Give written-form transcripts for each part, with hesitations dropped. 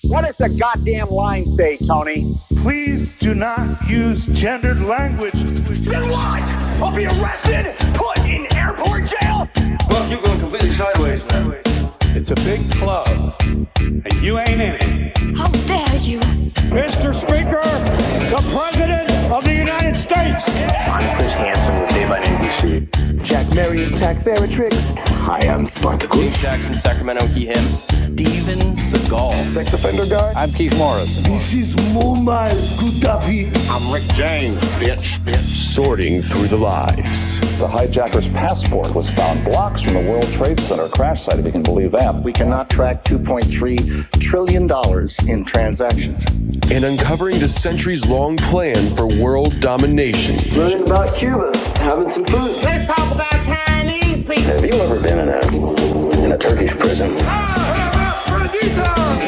What does the goddamn line say, Tony? Please do not use gendered language. Then what? I'll be arrested, put in airport jail? Well, you're going completely sideways, man. It's a big club, and you ain't in it. How dare you? Mr. Speaker, the President of the United States. I'm Chris Hansen with Dave on NBC. Jack Marius Tack Theratrix. Hi, I'm Spartacus. Jackson, Sacramento, he, him. Steven Seagal. Sex offender guy. I'm Keith Morris. This is Mumbai Gutafi. I'm Rick James, bitch. Sorting through the lies. The hijacker's passport was found blocks from the World Trade Center crash site, if you can believe that. We cannot track $2.3 trillion in transactions. And uncovering the centuries-long plan for world domination. Learning about Cuba, having some food. Let's talk about Chinese people. Have you ever been in a Turkish prison?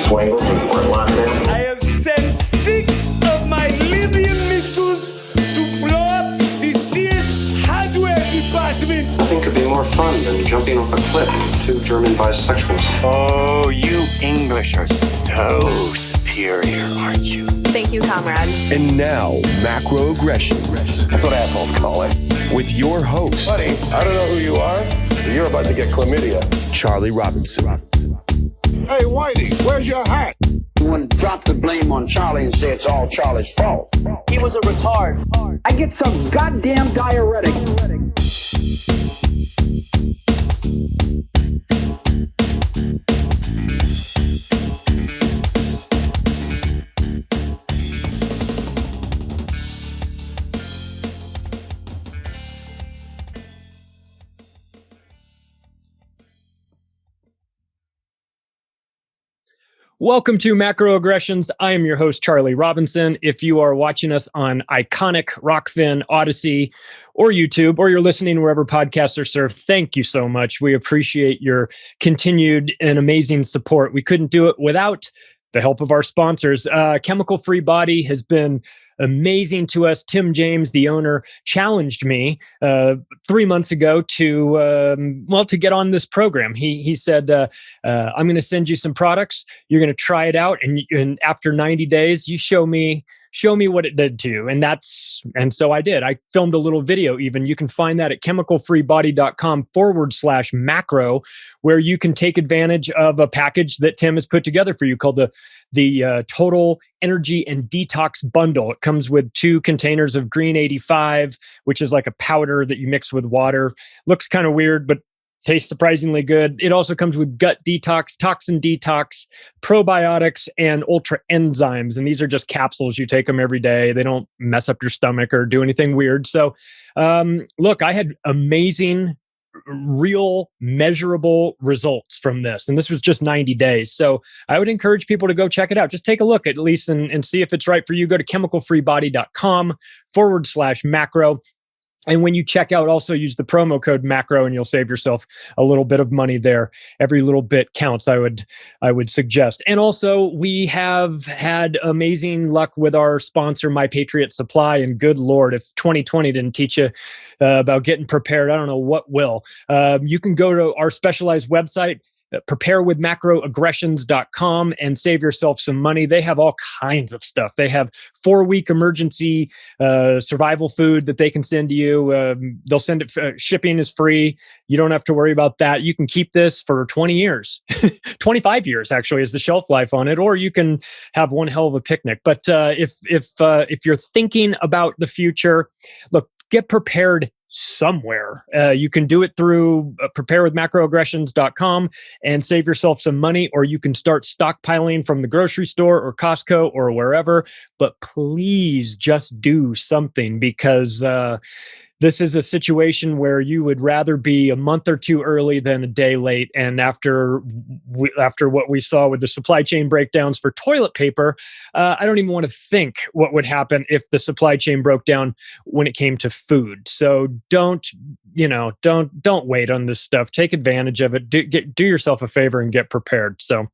Swangles and Fort Lauderdale? I have sent 6 of my Libyan missiles to blow up the Sears hardware department. Nothing could be more fun than jumping off a cliff with 2 German bisexuals. Oh, you English are so superior, aren't you? Thank you, comrade. And now, Macroaggressions. That's what assholes call it. With your host, Buddy, I don't know who you are, but you're about to get chlamydia. Charlie Robinson. Hey, Whitey, where's your hat? You want to drop the blame on Charlie and say it's all Charlie's fault. He was a retard. I get some goddamn diuretic. Welcome to Macroaggressions. I am your host, Charlie Robinson. If you are watching us on Iconic, Rockfin, Odyssey, or YouTube, or you're listening wherever podcasts are served, thank you so much. We appreciate your continued and amazing support. We couldn't do it without the help of our sponsors. Chemical Free Body has been amazing to us. Tim James, the owner, challenged me 3 months ago to get on this program. He said, I'm going to send you some products. You're going to try it out. And after 90 days, you show me what it did to you. And so I did. I filmed a little video even. You can find that at chemicalfreebody.com/macro, where you can take advantage of a package that Tim has put together for you called the Total Energy and Detox Bundle. It comes with 2 containers of Green 85, which is like a powder that you mix with water. Looks kind of weird, but tastes surprisingly good. It also comes with gut detox, toxin detox, probiotics, and ultra enzymes. And these are just capsules. You take them every day. They don't mess up your stomach or do anything weird. So, look, I had amazing, real, measurable results from this. And this was just 90 days. So I would encourage people to go check it out. Just take a look at least and see if it's right for you. Go to chemicalfreebody.com/macro. And when you check out, also use the promo code MACRO and you'll save yourself a little bit of money there. Every little bit counts, I would suggest. And also, we have had amazing luck with our sponsor, My Patriot Supply. And good Lord, if 2020 didn't teach you about getting prepared, I don't know what will. You can go to our specialized website, preparewithmacroaggressions.com, and save yourself some money. They have all kinds of stuff. They have 4-week emergency survival food that they can send to you. They'll send it. Shipping is free. You don't have to worry about that. You can keep this for 20 years, 25 years actually is the shelf life on it, or you can have one hell of a picnic. But if you're thinking about the future, look, get prepared somewhere. You can do it through preparewithmacroaggressions.com and save yourself some money, or you can start stockpiling from the grocery store or Costco or wherever. But please just do something, because this is a situation where you would rather be a month or 2 early than a day late. And after what we saw with the supply chain breakdowns for toilet paper, I don't even want to think what would happen if the supply chain broke down when it came to food. So don't wait on this stuff. Take advantage of it. Do yourself a favor and get prepared. So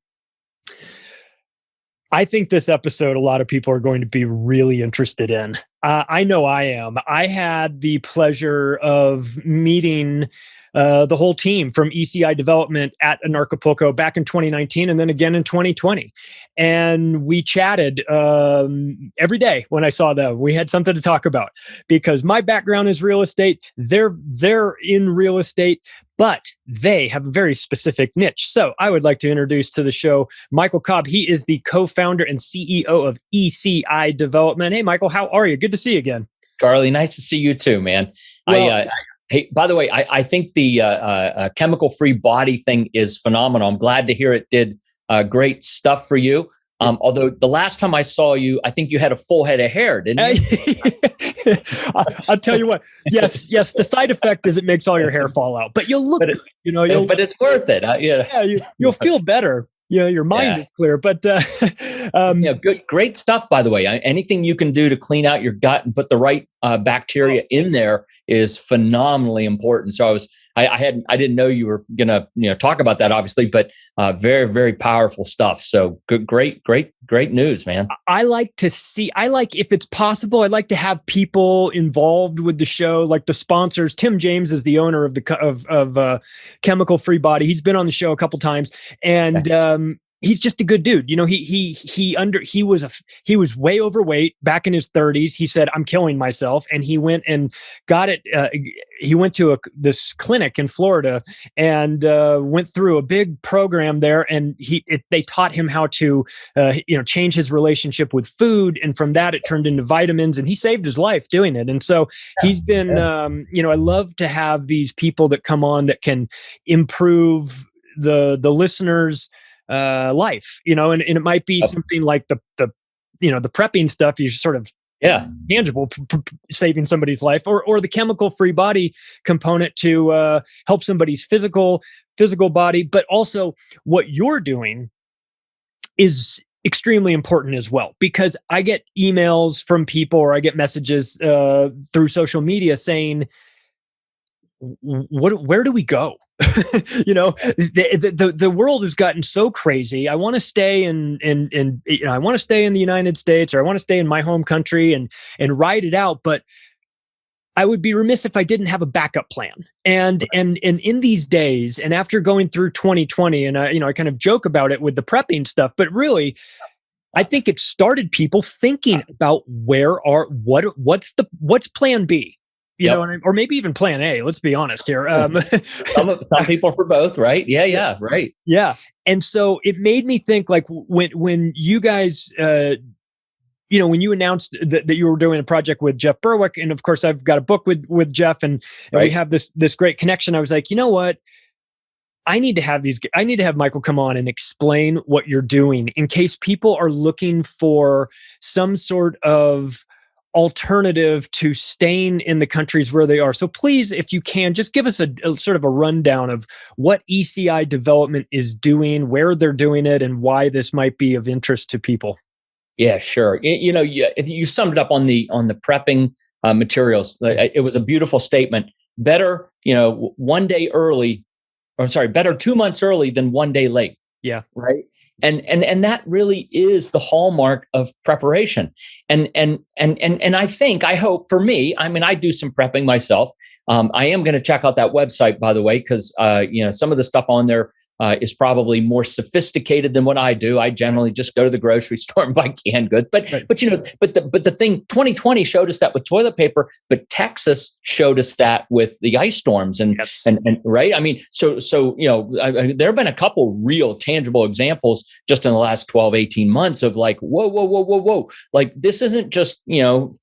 I think this episode, a lot of people are going to be really interested in. I know I am. I had the pleasure of meeting the whole team from ECI Development at Anarchapulco back in 2019 and then again in 2020. And we chatted every day when I saw them. We had something to talk about because my background is real estate. They're in real estate, but they have a very specific niche. So I would like to introduce to the show Michael Cobb. He is the co-founder and CEO of ECI Development. Hey, Michael, how are you? Good to see you again. Charlie, nice to see you too, man. Well, hey, by the way, I think the chemical-free body thing is phenomenal. I'm glad to hear it did great stuff for you. Although the last time I saw you, I think you had a full head of hair, didn't you? I'll tell you what. Yes. The side effect is it makes all your hair fall out, but you'll look good. But it's worth it. You'll feel better. Your mind is clear. But great stuff. By the way, anything you can do to clean out your gut and put the right bacteria in there is phenomenally important. So I didn't know you were gonna talk about that, obviously, but very, very powerful stuff. So great news, man. I like if it's possible, I'd like to have people involved with the show, like the sponsors. Tim James is the owner of Chemical Free Body. He's been on the show a couple times, and he's just a good dude. He was way overweight back in his 30s. He said, "I'm killing myself," and he went and got it. He went to this clinic in Florida and went through a big program there. And they taught him how to, change his relationship with food. And from that, it turned into vitamins. And he saved his life doing it. And so he's been, I love to have these people that come on that can improve the listeners' life, and it might be something like the prepping stuff. You sort of tangible, saving somebody's life, or the chemical free body component to help somebody's physical body. But also, what you're doing is extremely important as well, because I get emails from people or I get messages through social media saying, where do we go? The world has gotten so crazy. I want to stay I want to stay in the United States, or I want to stay in my home country and ride it out. But I would be remiss if I didn't have a backup plan. And in these days, and after going through 2020, and I kind of joke about it with the prepping stuff, but really, I think it started people thinking about what's plan B. Or maybe even plan A. Let's be honest here. Some people for both, right? Yeah, right. Yeah, and so it made me think, like when you guys, when you announced that you were doing a project with Jeff Berwick, and of course I've got a book with Jeff, and we have this great connection. I was like, you know what? I need to have Michael come on and explain what you're doing in case people are looking for some sort of alternative to staying in the countries where they are. So please, if you can, just give us a sort of a rundown of what ECI Development is doing, where they're doing it, and why this might be of interest to people. Yeah, sure. If you summed it up on the prepping materials, it was a beautiful statement. Better, 1 day early, better 2 months early than 1 day late. Yeah. Right. And that really is the hallmark of preparation. And I hope for me, I do some prepping myself. I am going to check out that website, by the way, because some of the stuff on there is probably more sophisticated than what I do. I generally just go to the grocery store and buy canned goods. But the thing, 2020 showed us that with toilet paper, but Texas showed us that with the ice storms and right. So there have been a couple real tangible examples just in the last 12, 18 months of like, whoa. Like, this isn't just,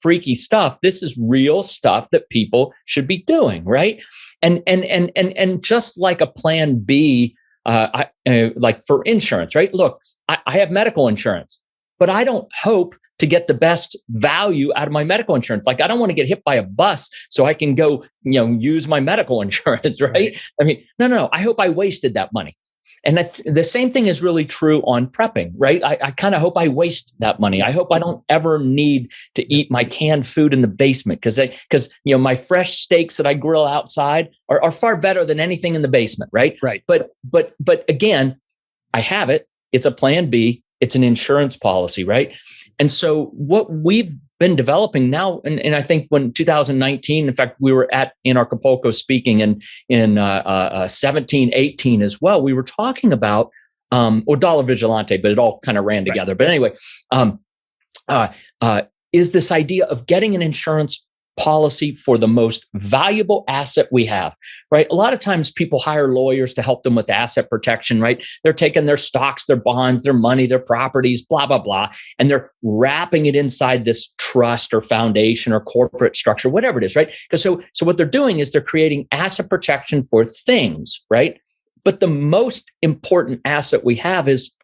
freaky stuff. This is real stuff that people should be doing. Right. And just like a plan B, like for insurance, right? Look, I have medical insurance, but I don't hope to get the best value out of my medical insurance. Like, I don't want to get hit by a bus so I can go, use my medical insurance, right? No. I hope I wasted that money. And the same thing is really true on prepping, right? I kind of hope I waste that money. I hope I don't ever need to eat my canned food in the basement because my fresh steaks that I grill outside are far better than anything in the basement, right? Right. But again, I have it. It's a plan B. It's an insurance policy, right? And so what we've been developing now, and I think when 2019, in fact, we were at in Acapulco speaking in 17, 18 as well. We were talking about or Dollar Vigilante, but it all kind of ran together. But anyway, is this idea of getting an insurance policy for the most valuable asset we have, right? A lot of times people hire lawyers to help them with asset protection, right? They're taking their stocks, their bonds, their money, their properties, blah, blah, blah, and they're wrapping it inside this trust or foundation or corporate structure, whatever it is, right? Because so what they're doing is they're creating asset protection for things, right? But the most important asset we have is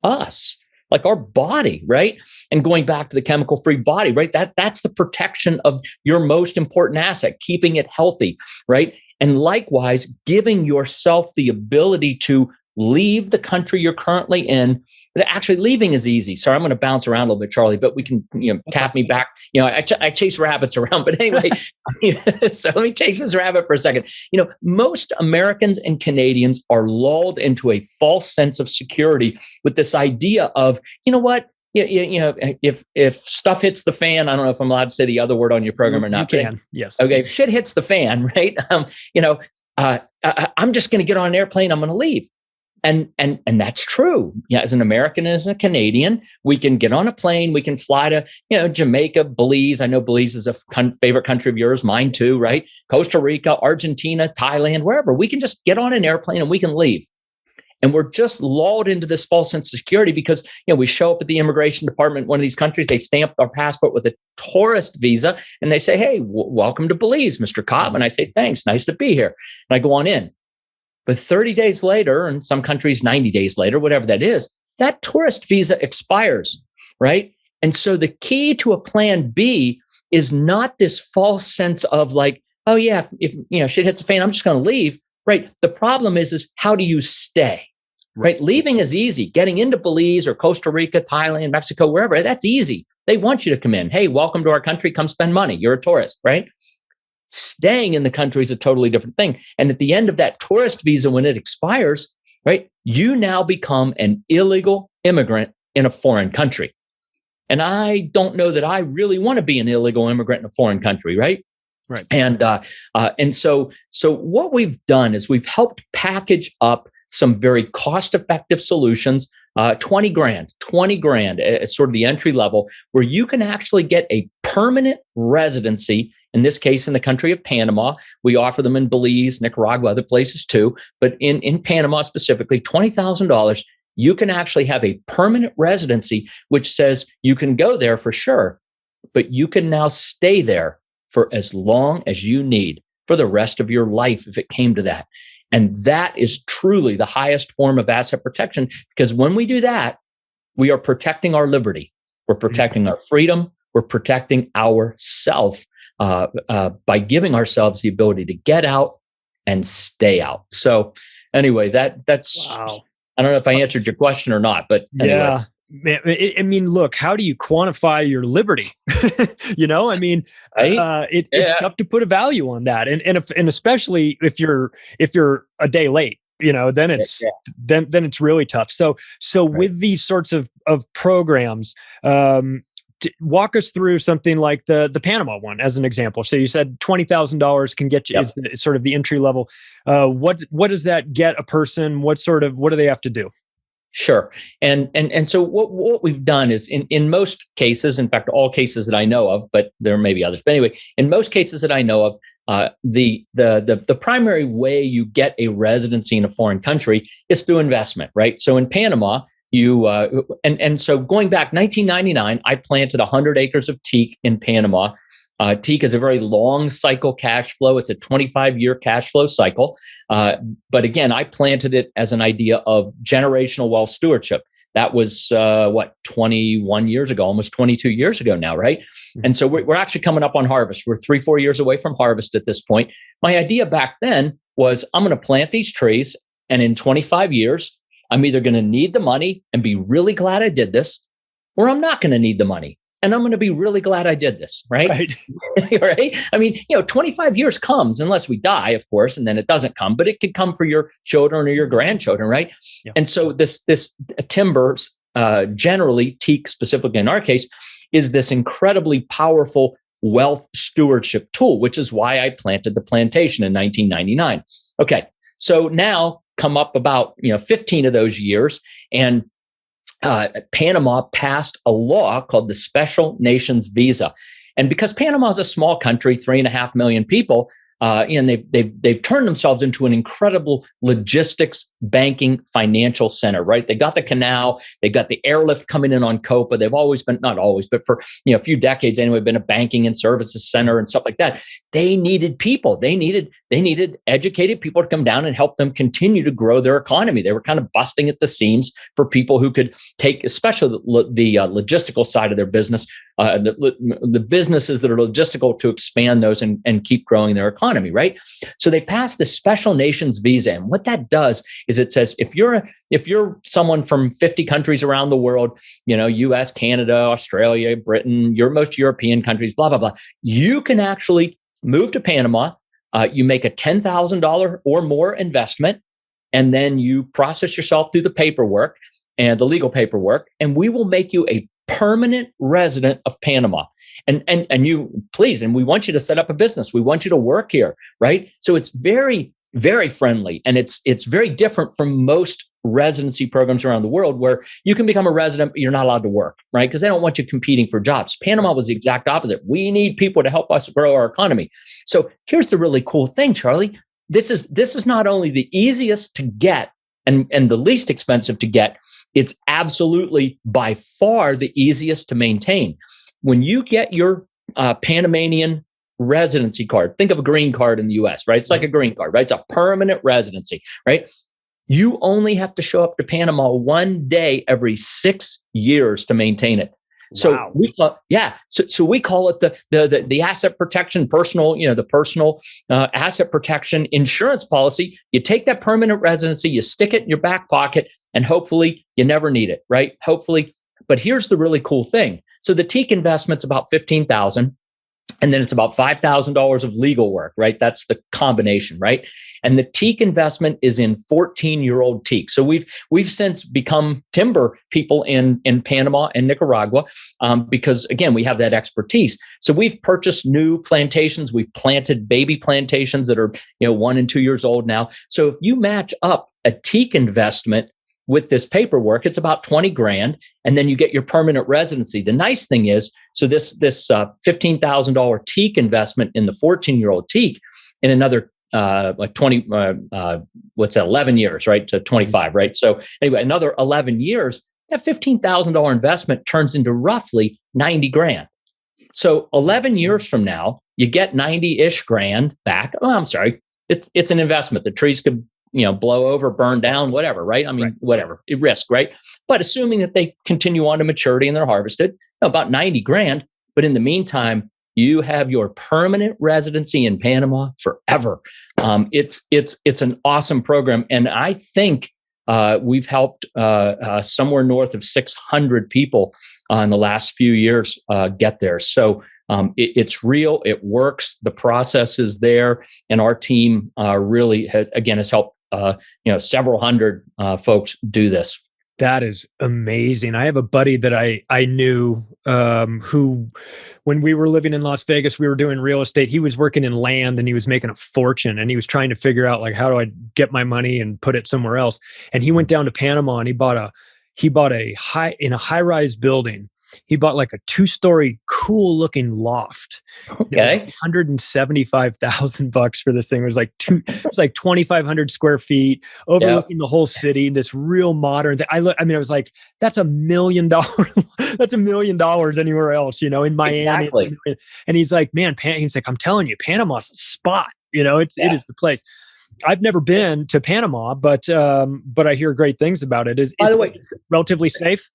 us, like our body, right? And going back to the chemical-free body, right? That's the protection of your most important asset, keeping it healthy, right? And likewise, giving yourself the ability to leave the country you're currently in. Actually, leaving is easy. Sorry, I'm going to bounce around a little bit, Charlie, but we can, tap me back. I chase rabbits around, but anyway, so let me chase this rabbit for a second. Most Americans and Canadians are lulled into a false sense of security with this idea of, if stuff hits the fan, I don't know if I'm allowed to say the other word on your program or not. You can, yes. Okay, if shit hits the fan, right? I'm just going to get on an airplane. I'm going to leave. And that's true. Yeah, as an American and as a Canadian, we can get on a plane. We can fly to, Jamaica, Belize. I know Belize is a favorite country of yours, mine too, right? Costa Rica, Argentina, Thailand, wherever. We can just get on an airplane and we can leave. And we're just lulled into this false sense of security because, we show up at the immigration department in one of these countries, they stamp our passport with a tourist visa, and they say, hey, welcome to Belize, Mr. Cobb. And I say, thanks, nice to be here. And I go on in. But 30 days later, and some countries 90 days later, whatever that is, that tourist visa expires, right? And so the key to a plan B is not this false sense of like, oh yeah, if shit hits the fan, I'm just going to leave, right? The problem is how do you stay, right? Leaving is easy. Getting into Belize or Costa Rica, Thailand, Mexico, wherever, that's easy. They want you to come in. Hey, welcome to our country. Come spend money. You're a tourist, right? Staying in the country is a totally different thing. And at the end of that tourist visa, when it expires, right, you now become an illegal immigrant in a foreign country. And I don't know that I really want to be an illegal immigrant in a foreign country, right? Right. And so what we've done is we've helped package up some very cost-effective solutions, $20 grand at sort of the entry level, where you can actually get a permanent residency. In this case, in the country of Panama. We offer them in Belize, Nicaragua, other places too. But in Panama specifically, $20,000, you can actually have a permanent residency, which says you can go there for sure, but you can now stay there for as long as you need for the rest of your life if it came to that. And that is truly the highest form of asset protection, because when we do that, we are protecting our liberty. We're protecting our freedom. We're protecting ourself. By giving ourselves the ability to get out and stay out. So anyway, that's, wow. I don't know if I answered your question or not, but anyway. Yeah. Man, I mean, look, how do you quantify your liberty? Right? It's tough to put a value on that. And especially if you're a day late, then it's, then it's really tough. So right. With these sorts of programs, walk us through something like the Panama one as an example. So you said $20,000 can get you, is sort of the entry level. What does that get a person? What do they have to do? Sure. And so what we've done is in most cases, in fact, all cases that I know of, but there may be others, but anyway, in most cases that I know of, the primary way you get a residency in a foreign country is through investment, right? So in Panama, so going back 1999, I planted 100 acres of teak in Panama. Teak is a very long cycle cash flow. It's a 25-year cash flow cycle. But again, I planted it as an idea of generational wealth stewardship. That was 21 years ago, almost 22 years ago now, right? And so we're actually coming up on harvest. We're 3-4 years away from harvest at this point. My idea back then was I'm going to plant these trees, and in 25 years, I'm either going to need the money and be really glad I did this, or I'm not going to need the money and I'm going to be really glad I did this, right? Right? I mean, 25 years comes, unless we die, of course, and then it doesn't come, but it could come for your children or your grandchildren, right? Yeah. And so this timber generally, teak specifically in our case, is this incredibly powerful wealth stewardship tool, which is why I planted the plantation in 1999. Okay, so now come up about 15 of those years, and Panama passed a law called the Special Nations Visa. And because Panama is a small country, 3.5 million people, and they've turned themselves into an incredible logistics, banking, financial center, right? They got the canal, they got the airlift coming in on Copa. They've always been, not always, but for a few decades anyway, been a banking and services center and stuff like that. They needed people. They needed educated people to come down and help them continue to grow their economy. They were kind of busting at the seams for people who could take, especially the logistical side of their business, the businesses that are logistical, to expand those and keep growing their economy, right? So they passed the Special Nations Visa, and what that does is it says if you're someone from 50 countries around the world, U.S., Canada, Australia, Britain, most European countries, blah blah blah, you can actually move to Panama. You make a $10,000 or more investment, and then you process yourself through the paperwork and the legal paperwork, and we will make you a permanent resident of Panama. And you please, and we want you to set up a business. We want you to work here, right? So it's very, very friendly, and it's very different from most residency programs around the world where you can become a resident, but you're not allowed to work, right? Because they don't want you competing for jobs. Panama was the exact opposite. We need people to help us grow our economy. So here's the really cool thing, Charlie. This is not only the easiest to get and the least expensive to get, it's absolutely by far the easiest to maintain. When you get your Panamanian residency card, think of a green card in the US, right? It's like a green card, right? It's a permanent residency, right? You only have to show up to Panama one day every 6 years to maintain it. So wow. So we call it the asset protection personal, the personal asset protection insurance policy. You take that permanent residency, you stick it in your back pocket, and hopefully you never need it, right? Hopefully. But here's the really cool thing. So the teak investment's about $15,000. And then it's about $5,000 of legal work, right? That's the combination, right? And the teak investment is in 14-year-old teak. So we've since become timber people in Panama and Nicaragua because, again, we have that expertise. So we've purchased new plantations. We've planted baby plantations that are 1 and 2 years old now. So if you match up a teak investment with this paperwork, it's about $20,000, and then you get your permanent residency. The nice thing is, so this $15,000 teak investment in the 14-year-old teak in another 11 years, right? To 25, right? So anyway, another 11 years, that $15,000 investment turns into roughly $90,000. So 11 years from now, you get 90-ish grand back. Oh, I'm sorry, it's an investment. The trees could blow over, burn down, whatever, right? I mean, right. Whatever, risk, right? But assuming that they continue on to maturity and they're harvested, about $90,000. But in the meantime, you have your permanent residency in Panama forever. It's an awesome program, and I think we've helped somewhere north of 600 people in the last few years get there. So it's real, it works, the process is there, and our team really has helped several hundred folks do this. That is amazing. I have a buddy that I knew who, when we were living in Las Vegas, we were doing real estate. He was working in land and he was making a fortune, and he was trying to figure out how do I get my money and put it somewhere else. And he went down to Panama and he bought a high-rise building. He bought like a 2-story cool looking loft. Okay. $175,000 for this thing. It was like 2,500 square feet, overlooking the whole city. This real modern thing. I was like, that's $1 million. That's $1 million anywhere else, in Miami. Exactly. And he's like, man, he's like, I'm telling you, Panama's a spot. It is the place. I've never been to Panama, but I hear great things about it. By the way, it's relatively safe.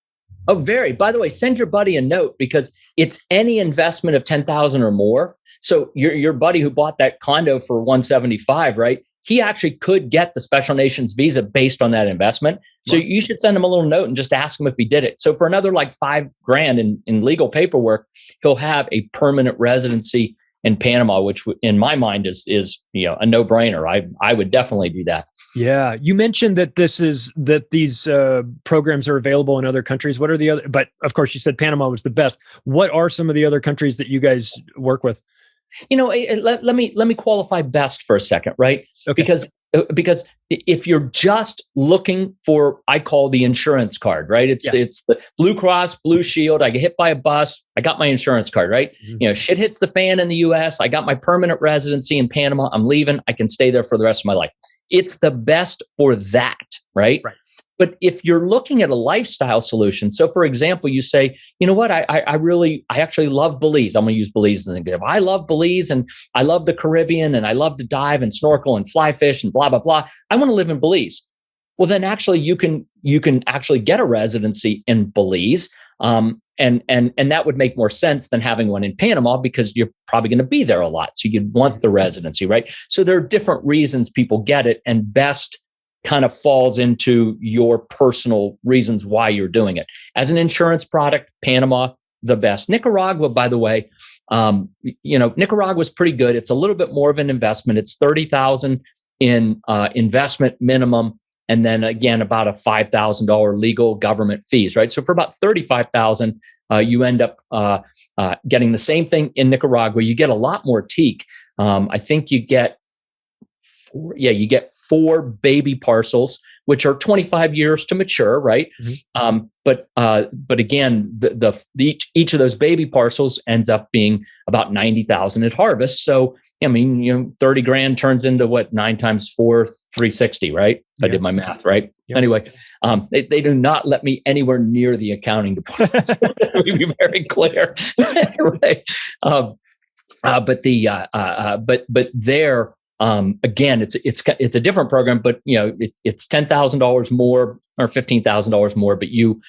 Oh, very. By the way, send your buddy a note because it's any investment of $10,000 or more. So your buddy who bought that condo for $175,000, right? He actually could get the Special Nations visa based on that investment. So you should send him a little note and just ask him if he did it. So for another like $5,000 in legal paperwork, he'll have a permanent residency in Panama, which in my mind is a no-brainer. I would definitely do that. Yeah, you mentioned that these programs are available in other countries. What are the other? But of course, you said Panama was the best. What are some of the other countries that you guys work with? Let me qualify best for a second, right? Okay. Because if you're just looking for, I call the insurance card, right? It's the Blue Cross Blue Shield. I get hit by a bus, I got my insurance card, right? Mm-hmm. Shit hits the fan in the U.S. I got my permanent residency in Panama. I'm leaving. I can stay there for the rest of my life. It's the best for that, right? Right. But if you're looking at a lifestyle solution, so for example, you say, you know what, I actually love Belize. I'm going to use Belize as an example. I love Belize and I love the Caribbean and I love to dive and snorkel and fly fish and blah, blah, blah. I want to live in Belize. Well, then actually you can actually get a residency in Belize. And that would make more sense than having one in Panama because you're probably going to be there a lot. So you'd want the residency, right? So there are different reasons people get it, and best kind of falls into your personal reasons why you're doing it. As an insurance product, Panama, the best. Nicaragua, by the way, Nicaragua is pretty good. It's a little bit more of an investment. It's $30,000 in investment minimum, and then again about a $5,000 legal government fees, right? So for about $35,000, you end up getting the same thing in Nicaragua. You get a lot more teak. I think you get 4 baby parcels, which are 25 years to mature, right? Mm-hmm. But again, each of those baby parcels ends up being about $90,000 at harvest. So I mean, $30,000 turns into what, 9 times 4, 360, right? I did my math, right? Yep. Anyway, they do not let me anywhere near the accounting department. Let me be very clear. Anyway, but there. Again, it's a different program, but it's $10,000 more or $15,000 more, but you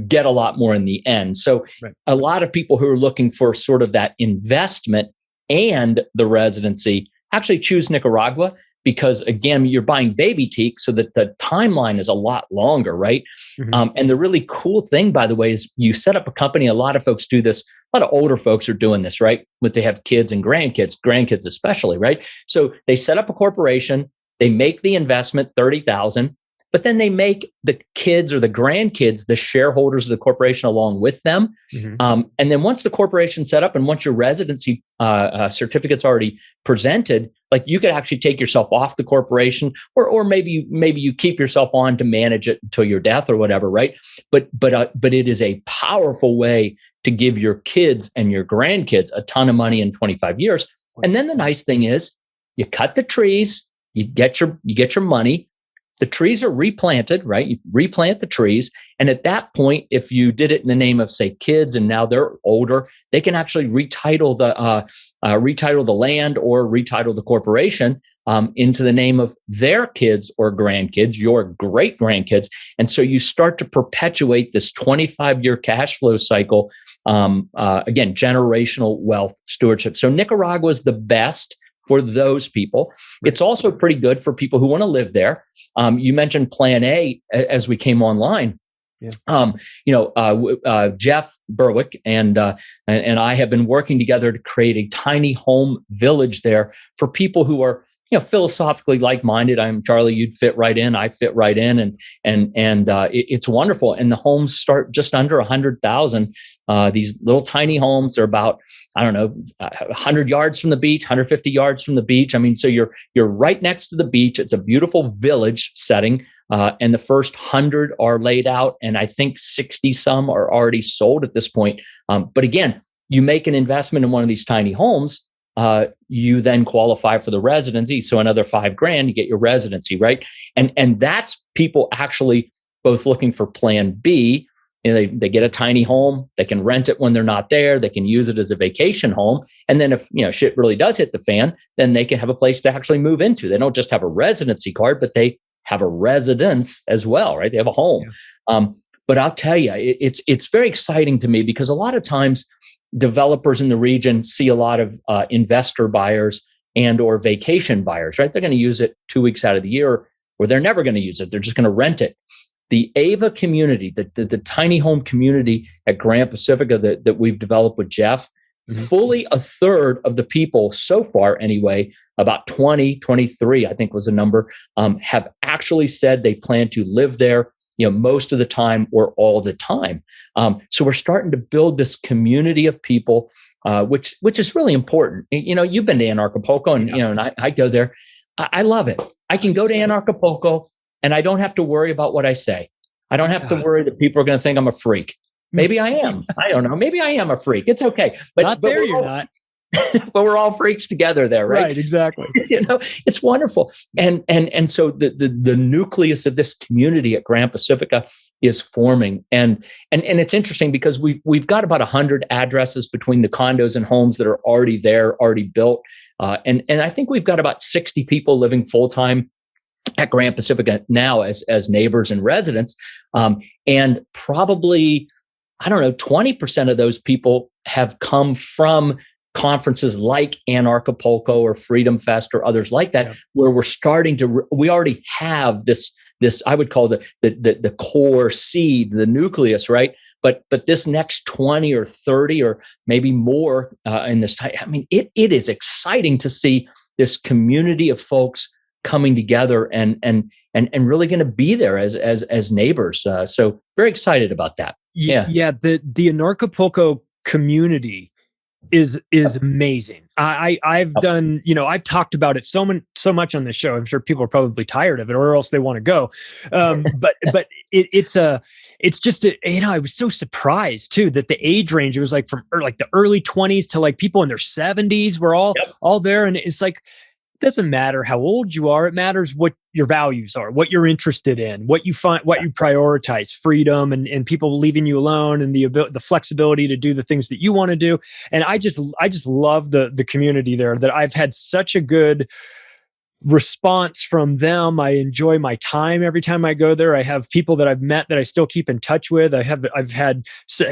get a lot more in the end. So a lot of people who are looking for sort of that investment and the residency actually choose Nicaragua because, again, you're buying baby teak, so that the timeline is a lot longer, right? Mm-hmm. And the really cool thing, by the way, is you set up a company. A lot of folks do this. A lot of older folks are doing this, right? But they have kids and grandkids especially, right? So they set up a corporation, they make the investment, $30,000, but then they make the kids or the grandkids the shareholders of the corporation along with them. Mm-hmm. And then once the corporation's set up and once your residency certificate's already presented, like you could actually take yourself off the corporation, or maybe you keep yourself on to manage it until your death or whatever, right? But it is a powerful way to give your kids and your grandkids a ton of money in 25 years. And then the nice thing is you cut the trees, you get your money. The trees are replanted, right? You replant the trees. And at that point, if you did it in the name of, say, kids, and now they're older, they can actually retitle the land or retitle the corporation into the name of their kids or grandkids, your great grandkids. And so you start to perpetuate this 25-year cash flow cycle. Again, generational wealth stewardship. So Nicaragua is the best for those people. It's also pretty good for people who want to live there. You mentioned Plan A as we came online. Yeah. Jeff Berwick and I have been working together to create a tiny home village there for people who are philosophically like-minded. I'm Charlie. You'd fit right in. I fit right in, and it's wonderful. And the homes start just under 100,000. These little tiny homes are about 100 yards from the beach, 150 yards from the beach. I mean, so you're right next to the beach. It's a beautiful village setting, and the first 100 are laid out, and I think 60 some are already sold at this point. But again, you make an investment in one of these tiny homes. You then qualify for the residency. So another $5,000, you get your residency, right? And that's people actually both looking for Plan B. They get a tiny home. They can rent it when they're not there. They can use it as a vacation home. And then if shit really does hit the fan, then they can have a place to actually move into. They don't just have a residency card, but they have a residence as well, right? They have a home. Yeah. But I'll tell you, it's very exciting to me because a lot of times developers in the region see a lot of investor buyers and or vacation buyers, right? They're going to use it 2 weeks out of the year, or they're never going to use it. They're just going to rent it. The Ava community, the tiny home community at Grand Pacifica that we've developed with Jeff, fully a third of the people so far, anyway, about 23, I think was the number, have actually said they plan to live there, most of the time or all the time. So we're starting to build this community of people, which is really important. You've been to Anarchapulco, and and I go there. I love it. I can go to Anarchapulco, and I don't have to worry about what I say. I don't have to worry that people are going to think I'm a freak. Maybe I am. I don't know. Maybe I am a freak. It's okay. But you're not. But we're all freaks together there, right? Right, exactly. It's wonderful. And so the nucleus of this community at Grand Pacifica is forming. And it's interesting because we've got about 100 addresses between the condos and homes that are already there, already built. And I think we've got about 60 people living full-time at Grand Pacifica now as neighbors and residents. And probably, 20% of those people have come from conferences like Anarchapulco or Freedom Fest or others like that, where we're starting to, we already have this, I would call the core seed, the nucleus, right? But this next 20 or 30 or maybe more in this time, it is exciting to see this community of folks coming together and really going to be there as neighbors. So very excited about that. Yeah. The Anarchapulco community is amazing. I've done, I've talked about it so much on this show. I'm sure people are probably tired of it, or else they want to go. But it's just I was so surprised too that the age range, it was like from like the early 20s to like people in their 70s were all there, and it's like, doesn't matter how old you are. It matters what your values are, what you're interested in, what you find, what you prioritize, freedom and people leaving you alone, and the flexibility to do the things that you want to do. And I just love the community there, that I've had such a good response from them. I enjoy my time every time I go there. I have people that I've met that I still keep in touch with. I've had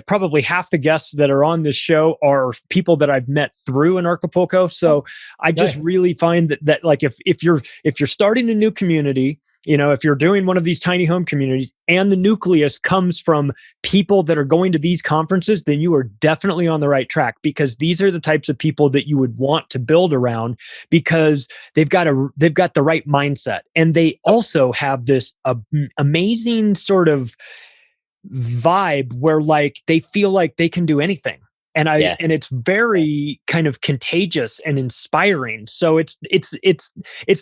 probably half the guests that are on this show are people that I've met through Anarchapulco. So I just really find that like if you're starting a new community, if you're doing one of these tiny home communities and the nucleus comes from people that are going to these conferences, then you are definitely on the right track, because these are the types of people that you would want to build around, because they've got the right mindset. And they also have this amazing sort of vibe where like they feel like they can do anything. And and it's very kind of contagious and inspiring. So it's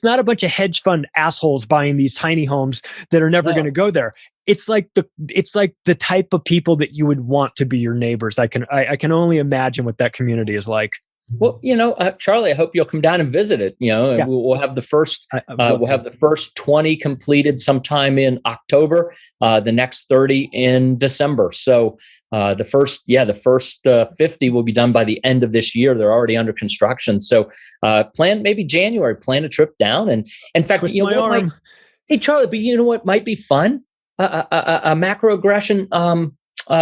not a bunch of hedge fund assholes buying these tiny homes that are never going to go there. It's like the type of people that you would want to be your neighbors. I can only imagine what that community is like. Well, Charlie, I hope you'll come down and visit it. We'll have the first 20 completed sometime in October. The next 30 in December. So the first 50 will be done by the end of this year. They're already under construction. So plan maybe January. Plan a trip down, and in fact, hey Charlie, but you know what might be fun? A macroaggression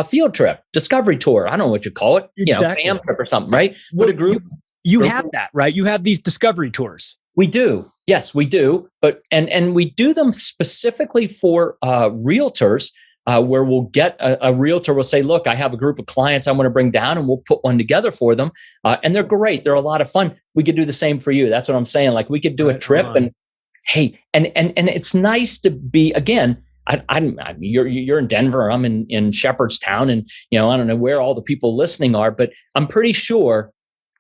field trip, discovery tour. I don't know what you call it. Exactly. Fam trip or something, right? With a group. You have that, right? You have these discovery tours. We do. Yes, we do. But and we do them specifically for realtors, where we'll get a realtor will say, look, I have a group of clients I want to bring down, and we'll put one together for them. And they're great. They're a lot of fun. We could do the same for you. That's what I'm saying. Like we could do a trip and hey, and it's nice to be, again, you're in Denver, I'm in Shepherdstown, and I don't know where all the people listening are, but I'm pretty sure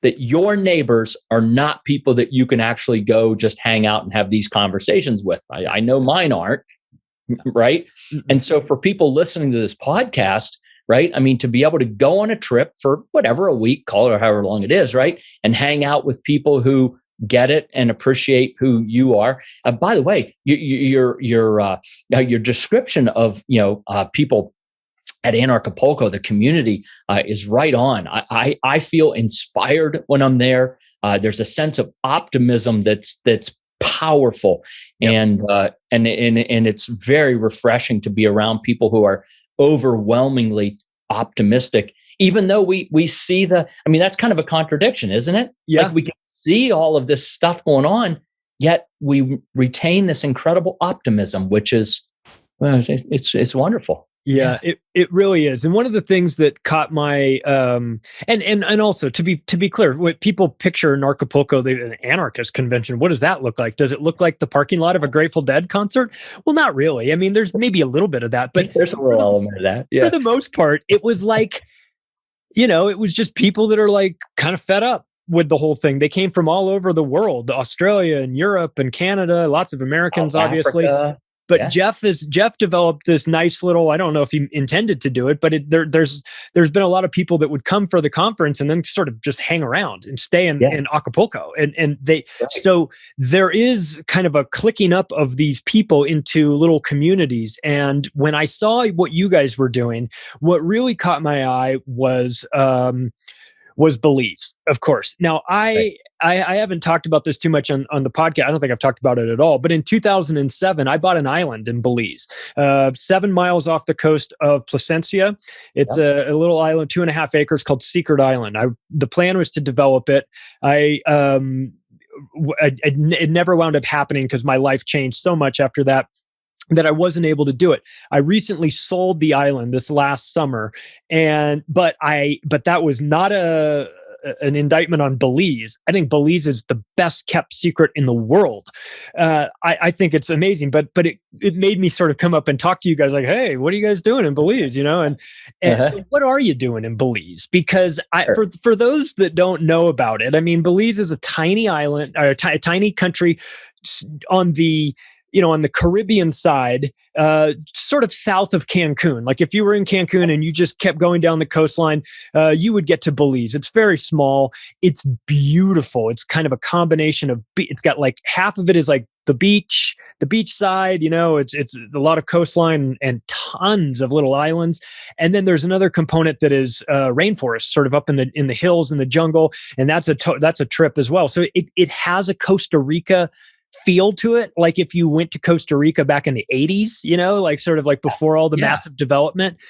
that your neighbors are not people that you can actually go just hang out and have these conversations with. I know mine aren't, right? And so for people listening to this podcast, right? To be able to go on a trip for whatever, a week, call it, or however long it is, right? And hang out with people who get it and appreciate who you are. By the way, your description of people at Anarchapulco, the community, is right on. I feel inspired when I'm there. There's a sense of optimism that's powerful, and it's very refreshing to be around people who are overwhelmingly optimistic. Even though we see that's kind of a contradiction, isn't it? Yeah. Like we can see all of this stuff going on, yet we retain this incredible optimism, which is, it's wonderful. Yeah, it really is. And one of the things that caught my and also to be clear, what people picture in Acapulco, an Anarchist Convention, what does that look like? Does it look like the parking lot of a Grateful Dead concert? Well, not really. I mean, there's maybe a little bit of that, but there's a little element of that. Yeah. For the most part, it was like, it was just people that are like kind of fed up with the whole thing. They came from all over the world, Australia and Europe and Canada, lots of Americans, South obviously. Africa. But Yeah. Jeff developed this nice little, I don't know if he intended to do it, but there's been a lot of people that would come for the conference and then sort of just hang around and stay in Acapulco. And they, so there is kind of a clicking up of these people into little communities. And when I saw what you guys were doing, what really caught my eye was Belize, of course. Now, I haven't talked about this too much on the podcast. I don't think I've talked about it at all. But in 2007, I bought an island in Belize, 7 miles off the coast of Placencia. It's a little island, 2.5 acres, called Secret Island. The plan was to develop it. It never wound up happening because my life changed so much after that I wasn't able to do it. I recently sold the island this last summer, but that was not an indictment on Belize. I think Belize is the best kept secret in the world. I think it's amazing, but it made me sort of come up and talk to you guys like, hey, what are you guys doing in Belize? And so what are you doing in Belize? Because for those that don't know about it, I mean, Belize is a tiny island, or a tiny country on the Caribbean side, sort of south of Cancun. Like if you were in Cancun and you just kept going down the coastline, you would get to Belize. It's very small. It's beautiful. It's kind of a combination of, it's got like half of it is like the beach side, it's a lot of coastline and tons of little islands. And then there's another component that is rainforest, sort of up in the hills and the jungle. And that's a trip as well. So it has a Costa Rica feel to it, like if you went to Costa Rica back in the 80s, like sort of like before all the massive development.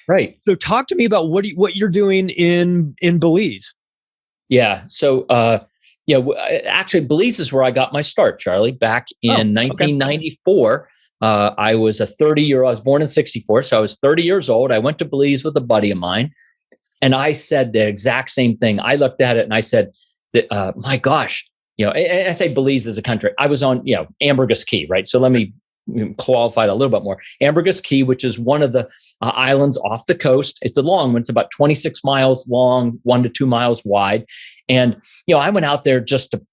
Right. So talk to me about what you're doing in Belize. Yeah. So actually Belize is where I got my start, Charlie, back in 1994. I was I was born in 64, so I was 30 years old. I went to Belize with a buddy of mine, and I said the exact same thing. I looked at it and I said that, my gosh, I say Belize is a country. I was on, Ambergris Caye, right? So let me qualify it a little bit more. Ambergris Caye, which is one of the islands off the coast. It's a long one. It's about 26 miles long, 1 to 2 miles wide. And, I went out there just to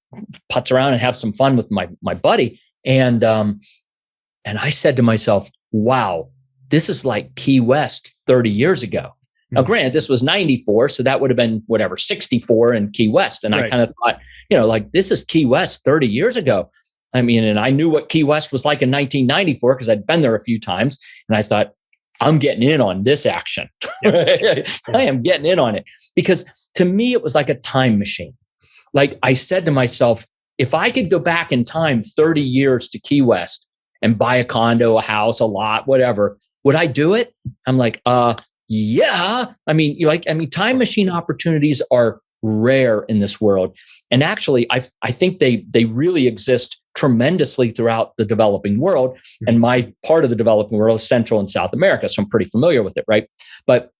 putz around and have some fun with my buddy. And I said to myself, wow, this is like Key West 30 years ago. Now, granted, this was 94, so that would have been 64 in Key West. And I kind of thought, like this is Key West 30 years ago. I mean, and I knew what Key West was like in 1994 because I'd been there a few times. And I thought, I'm getting in on this action. I am getting in on it because to me, it was like a time machine. Like I said to myself, if I could go back in time 30 years to Key West and buy a condo, a house, a lot, whatever, would I do it? I'm like, yeah. I mean, time machine opportunities are rare in this world. And actually, I think they really exist tremendously throughout the developing world. And my part of the developing world is Central and South America. So I'm pretty familiar with it, right? But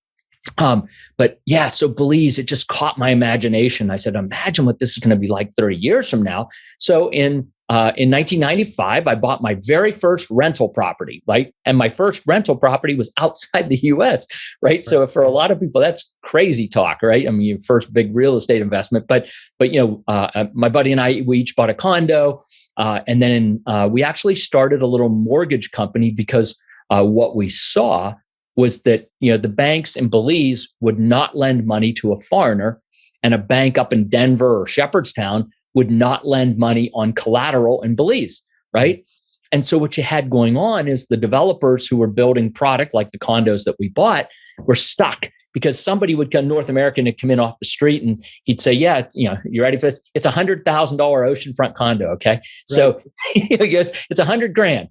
yeah, so Belize, it just caught my imagination. I said, imagine what this is going to be like 30 years from now. So in 1995, I bought my very first rental property, right? And my first rental property was outside the US, right? So for a lot of people, that's crazy talk, right? I mean, your first big real estate investment. But my buddy and I, we each bought a condo. And then we actually started a little mortgage company because what we saw was that, the banks in Belize would not lend money to a foreigner, and a bank up in Denver or Shepherdstown would not lend money on collateral in Belize, right? And so what you had going on is the developers who were building product like the condos that we bought were stuck because somebody would come, North American, to come in off the street and he'd say, yeah, you ready for this? It's $100,000 oceanfront condo, okay? Right. So yes, it's $100,000.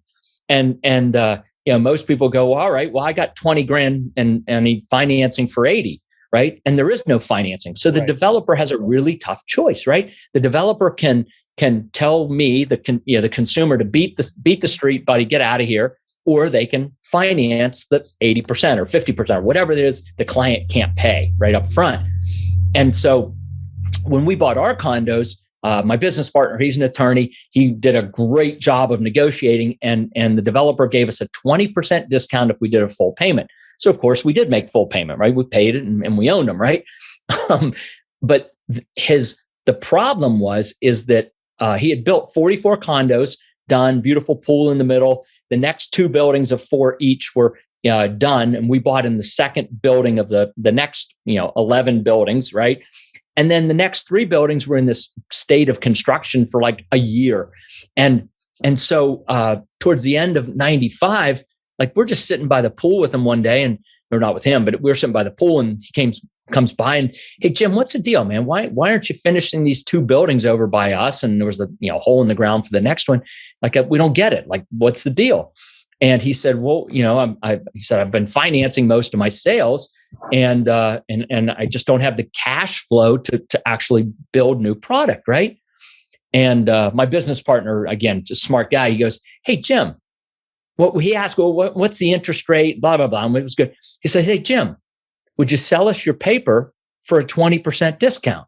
And most people go, well, all right, well, I got 20 grand and I need financing for 80. Right. And there is no financing. So the developer has a really tough choice, right? The developer can tell me, the consumer, to beat the street, buddy, get out of here. or they can finance the 80% or 50% or whatever it is the client can't pay right up front. And so when we bought our condos, my business partner, he's an attorney. He did a great job of negotiating, and the developer gave us a 20% discount if we did a full payment. So of course we did make full payment, right? We paid it and we owned them, right? But the problem is that he had built 44 condos, done, beautiful pool in the middle. The next 2 buildings of 4 each were done, and we bought in the second building of the next 11 buildings, right? And then the next 3 buildings were in this state of construction for like a year. And so towards the end of 95, like we're just sitting by the pool with him one day, or not with him, but we're sitting by the pool, and he comes by and, hey, Jim, what's the deal, man? Why aren't you finishing these 2 buildings over by us? And there was the hole in the ground for the next one. Like, we don't get it. Like, what's the deal? And he said, well, he said, I've been financing most of my sales, and I just don't have the cash flow to actually build new product, right? And my business partner, again, just a smart guy, he goes, hey, Jim, he asked, well, what's the interest rate? Blah, blah, blah. And it was good. He said, hey, Jim, would you sell us your paper for a 20% discount?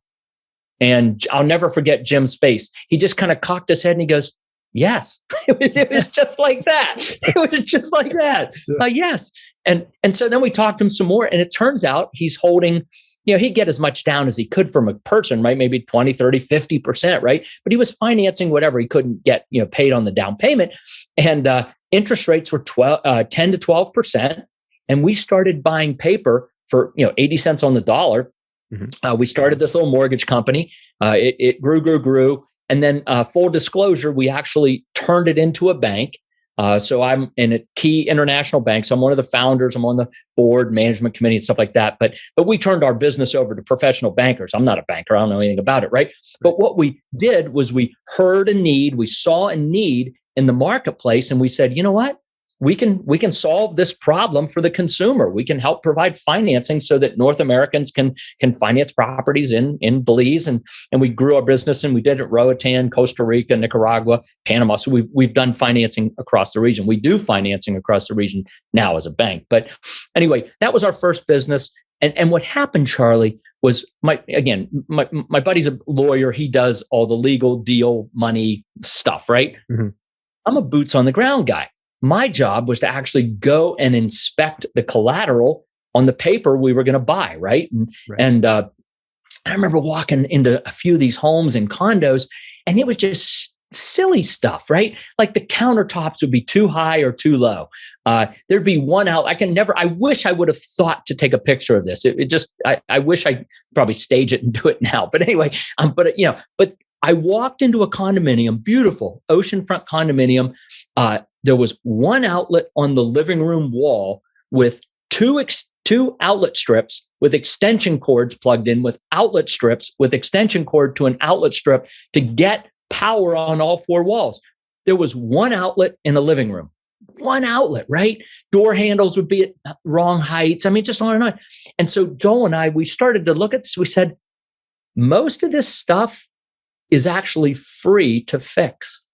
And I'll never forget Jim's face. He just kind of cocked his head and he goes, yes. It was just like that. It was just like that. Yes. And so then we talked to him some more, and it turns out he's holding, he'd get as much down as he could from a person, right? Maybe 20, 30, 50%, right? But he was financing whatever he couldn't get, paid on the down payment. And interest rates were 10 to 12%. And we started buying paper for 80 cents on the dollar. Mm-hmm. We started this little mortgage company. It grew. And then full disclosure, we actually turned it into a bank. So I'm in a key international bank. So I'm one of the founders. I'm on the board, management committee, and stuff like that. But we turned our business over to professional bankers. I'm not a banker. I don't know anything about it, right? But what we did was we heard a need. We saw a need in the marketplace, and we said, you know what? We can solve this problem for the consumer. We can help provide financing so that North Americans can finance properties in Belize, and we grew our business, and we did it at Roatan, Costa Rica, Nicaragua, Panama. So we've done financing across the region. We do financing across the region now as a bank. But anyway, that was our first business. And what happened, Charlie, was my buddy's a lawyer. He does all the legal deal money stuff, right? Mm-hmm. I'm a boots on the ground guy. My job was to actually go and inspect the collateral on the paper we were going to buy, right? And I remember walking into a few of these homes and condos, and it was just silly stuff, right? Like the countertops would be too high or too low. There'd be one out. I wish I would have thought to take a picture of this. I wish I probably stage it and do it now. But anyway, but I walked into a condominium, beautiful oceanfront condominium. There was one outlet on the living room wall with two outlet strips with extension cords plugged in, with outlet strips with extension cord to an outlet strip to get power on all 4 walls. There was one outlet in a living room. One outlet, right? Door handles would be at wrong heights. I mean, just on and on. And so Joel and I, we started to look at this. We said, most of this stuff is actually free to fix,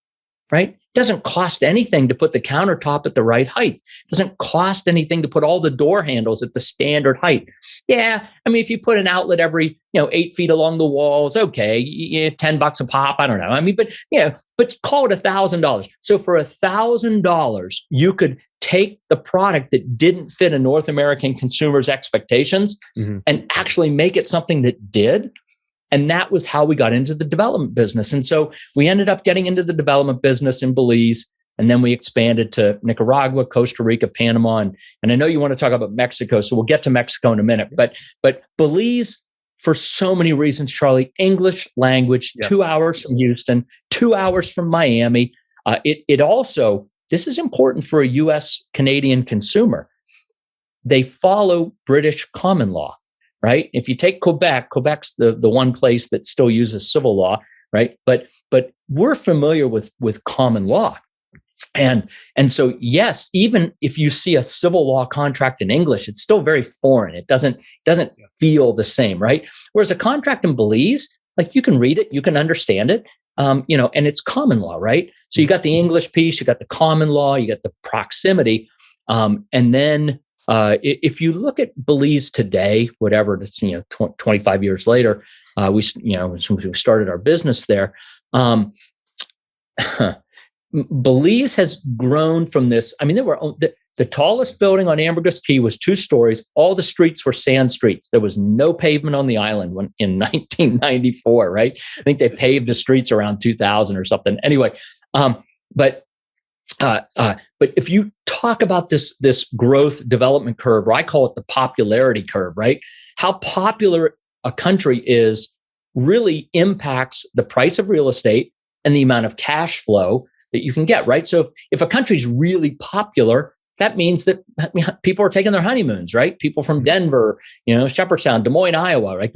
right? It doesn't cost anything to put the countertop at the right height. It doesn't cost anything to put all the door handles at the standard height. Yeah, I mean, if you put an outlet every 8 feet along the walls, okay, $10 a pop. I don't know. I mean, but call it $1,000. So for $1,000, you could take the product that didn't fit a North American consumer's expectations and actually make it something that did. And that was how we got into the development business. And so we ended up getting into the development business in Belize. And then we expanded to Nicaragua, Costa Rica, Panama. And I know you want to talk about Mexico, so we'll get to Mexico in a minute. But Belize, for so many reasons, Charlie, English language, yes. 2 hours from Houston, 2 hours from Miami. It also, this is important for a U.S. Canadian consumer. They follow British common law. Right? If you take Quebec's the one place that still uses civil law, right? But we're familiar with common law. And so, yes, even if you see a civil law contract in English, it's still very foreign. It doesn't feel the same, right? Whereas a contract in Belize, like you can read it, you can understand it. and it's common law, right? So you got the English piece, you got the common law, you got the proximity. And then if you look at Belize today, whatever, that's 25 years later, we started our business there. Belize has grown from this. I mean, there were the tallest building on Ambergris Caye was 2 stories. All the streets were sand streets. There was no pavement on the island in 1994, right? I think they paved the streets around 2000 or something. Anyway, but if you talk about this growth development curve, or I call it the popularity curve, right? How popular a country is really impacts the price of real estate and the amount of cash flow that you can get, right? So if a country's really popular, that means that people are taking their honeymoons, right? People from Denver, Shepherdstown, Des Moines, Iowa, right?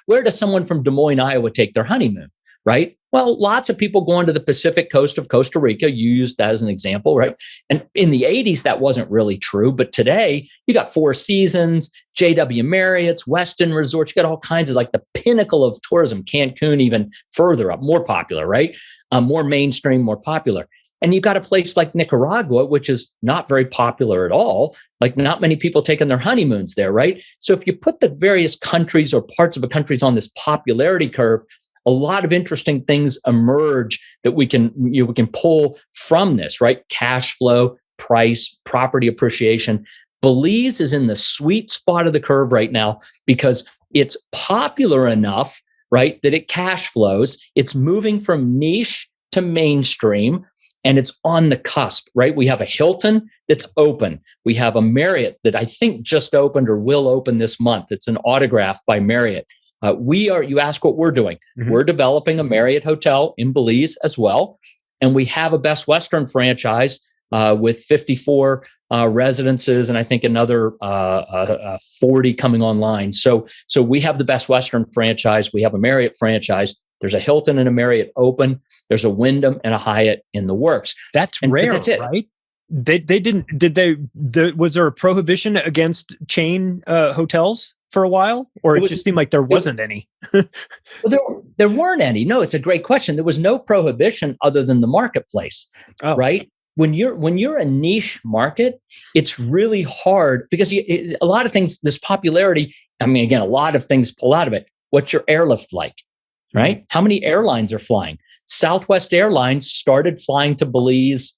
Where does someone from Des Moines, Iowa take their honeymoon, right? Well, lots of people going to the Pacific coast of Costa Rica. You used that as an example, right? And in the 80s, that wasn't really true. But today, you got Four Seasons, JW Marriott's, Westin Resorts. You got all kinds of like the pinnacle of tourism, Cancun even further up, more popular, right? More mainstream, more popular. And you've got a place like Nicaragua, which is not very popular at all. Like not many people taking their honeymoons there, right? So if you put the various countries or parts of a country on this popularity curve, a lot of interesting things emerge that we can pull from this, right? Cash flow, price, property appreciation. Belize is in the sweet spot of the curve right now because it's popular enough, right, that it cash flows. It's moving from niche to mainstream. And it's on the cusp, right? We have a Hilton that's open. We have a Marriott that I think just opened or will open this month. It's an Autograph by Marriott. You ask what we're doing. Mm-hmm. We're developing a Marriott hotel in Belize as well. And we have a Best Western franchise with 54 residences and I think another 40 coming online. So we have the Best Western franchise. We have a Marriott franchise. There's a Hilton and a Marriott open. There's a Wyndham and a Hyatt in the works. That's rare, that's it. Right? Was there a prohibition against chain hotels for a while? Or it just seemed like there wasn't any? Well, there weren't any. No, it's a great question. There was no prohibition other than the marketplace, right? When you're a niche market, it's really hard because a lot of things, this popularity, I mean, again, a lot of things pull out of it. What's your airlift like? Right? How many airlines are flying? Southwest Airlines started flying to Belize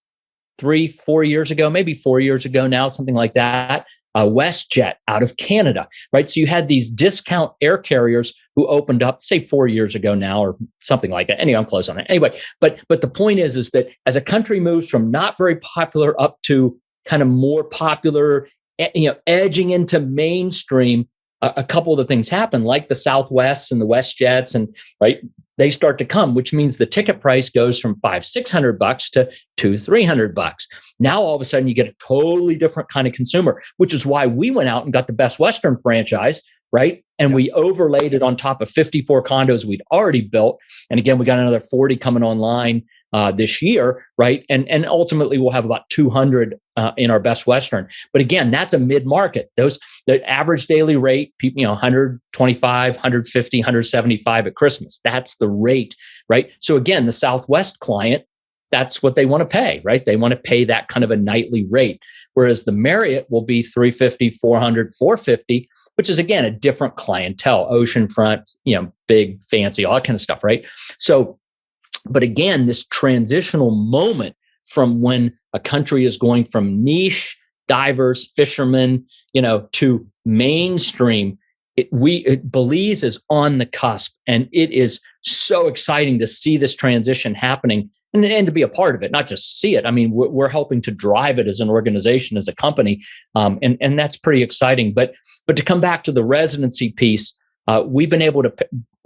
3-4 years ago, maybe 4 years ago now, something like that. WestJet out of Canada, right? So you had these discount air carriers who opened up, say 4 years ago now, or something like that. Anyway, I'm close on that. Anyway, but the point is that as a country moves from not very popular up to kind of more popular, edging into mainstream, a couple of the things happen, like the Southwests and the WestJets, and right, they start to come, which means the ticket price goes from $500-$600 to $200-$300. Now all of a sudden you get a totally different kind of consumer, which is why we went out and got the Best Western franchise, right? And we overlaid it on top of 54 condos we'd already built. And again, we got another 40 coming online this year, right? And ultimately we'll have about 200 in our Best Western. But again, that's a mid-market. The average daily rate, people, 125, 150, 175 at Christmas. That's the rate, right? So again, the Southwest client, that's what they want to pay, right? They want to pay that kind of a nightly rate. Whereas the Marriott will be $350, $400, $450, which is again a different clientele, oceanfront, big, fancy, all that kind of stuff, right? So, but again, this transitional moment from when a country is going from niche divers, fishermen, to mainstream, Belize is on the cusp, and it is so exciting to see this transition happening. And to be a part of it, not just see it. I mean, we're helping to drive it as an organization, as a company, and that's pretty exciting. But to come back to the residency piece, we've been able to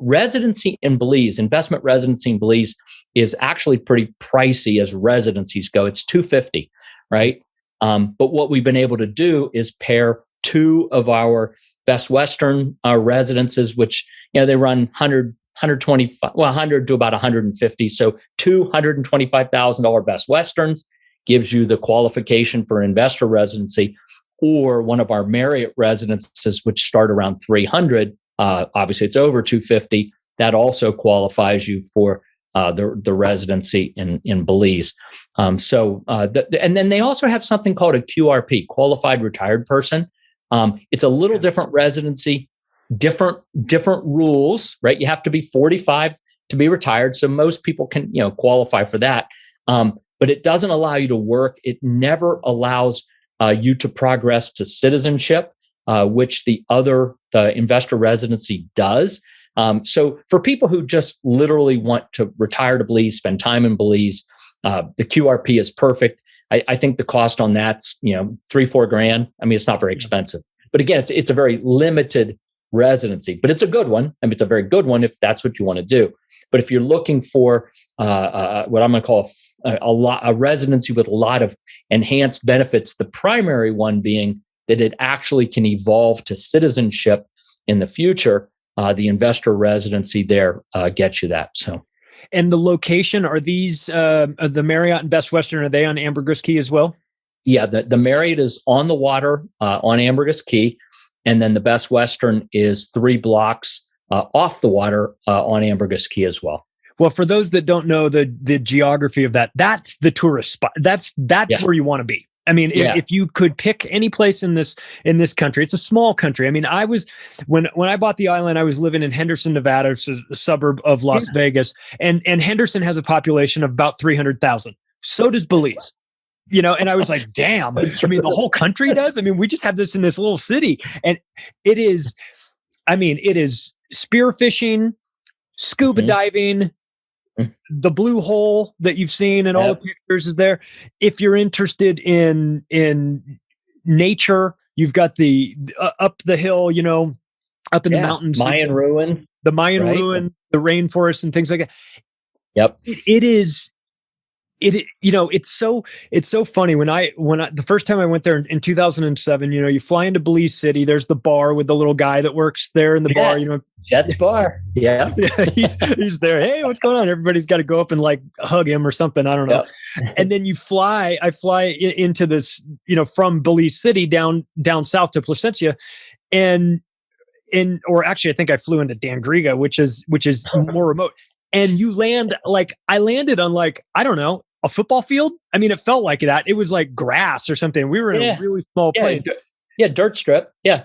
residency in Belize, investment residency in Belize is actually pretty pricey as residencies go. It's $250, right? But what we've been able to do is pair two of our Best Western residences, which they run 100 to about 150. So $225,000 Best Westerns gives you the qualification for investor residency, or one of our Marriott residences, which start around 300. Obviously, it's over 250. That also qualifies you for the residency in Belize. And then they also have something called a QRP, qualified retired person. It's a little different residency, different rules, right? You have to be 45 to be retired, so most people can qualify for that. But it doesn't allow you to work. It never allows you to progress to citizenship, which the investor residency does. So for people who just literally want to retire to Belize, spend time in Belize, the QRP is perfect. I think the cost on that's $3-4 grand. I mean, it's not very expensive, but again, it's a very limited residency, but it's a good one. I mean, it's a very good one if that's what you want to do. But if you're looking for what I'm going to call a residency with a lot of enhanced benefits, the primary one being that it actually can evolve to citizenship in the future. The investor residency there gets you that. So, and the location, are these the Marriott and Best Western? Are they on Ambergris Caye as well? Yeah, the Marriott is on the water on Ambergris Caye, and then the Best Western is 3 blocks off the water on Ambergris Caye as well. Well, for those that don't know the geography of that, that's the tourist spot. That's where you want to be. I mean, if you could pick any place in this country, it's a small country. I mean, I was when I bought the island, I was living in Henderson, Nevada, it's a suburb of Las Vegas, and Henderson has a population of about 300,000. So does Belize. And I was like, damn. I mean, the whole country does. I mean, we just have this in this little city, and it is spearfishing, scuba diving. The blue hole that you've seen in all the pictures is there. If you're interested in nature, you've got the up the hill, up in the mountains, Mayan ruin, the Mayan ruin, the rainforest, and things like that. Yep, it's so funny when I the first time I went there in 2007. You fly into Belize City. There's the bar with the little guy that works there in the bar. Jets bar. Yeah. He's there. Hey, what's going on? Everybody's got to go up and like hug him or something. I don't know. Yep. And then I fly into this, from Belize City down south to Placencia, or actually I think I flew into Dangriga, which is more remote. And you land I landed on I don't know, a football field. I mean, it felt like that. It was like grass or something. We were in a really small plane. Yeah, dirt strip. Yeah.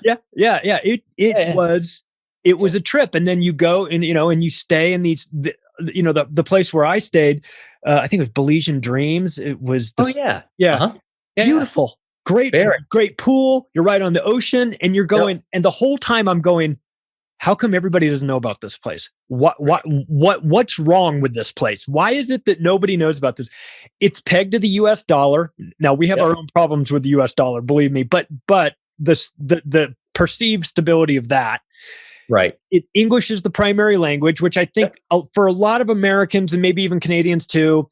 It was a trip, and then you go and and you stay in these. The place where I stayed, I think it was Belizean Dreams. It was. Beautiful, great pool. You're right on the ocean, and you're going. And the whole time I'm going, how come everybody doesn't know about this place? What's wrong with this place? Why is it that nobody knows about this? It's pegged to the U.S. dollar. Now we have our own problems with the U.S. dollar, believe me. But the perceived stability of that. Right. English is the primary language, which I think for a lot of Americans and maybe even Canadians too,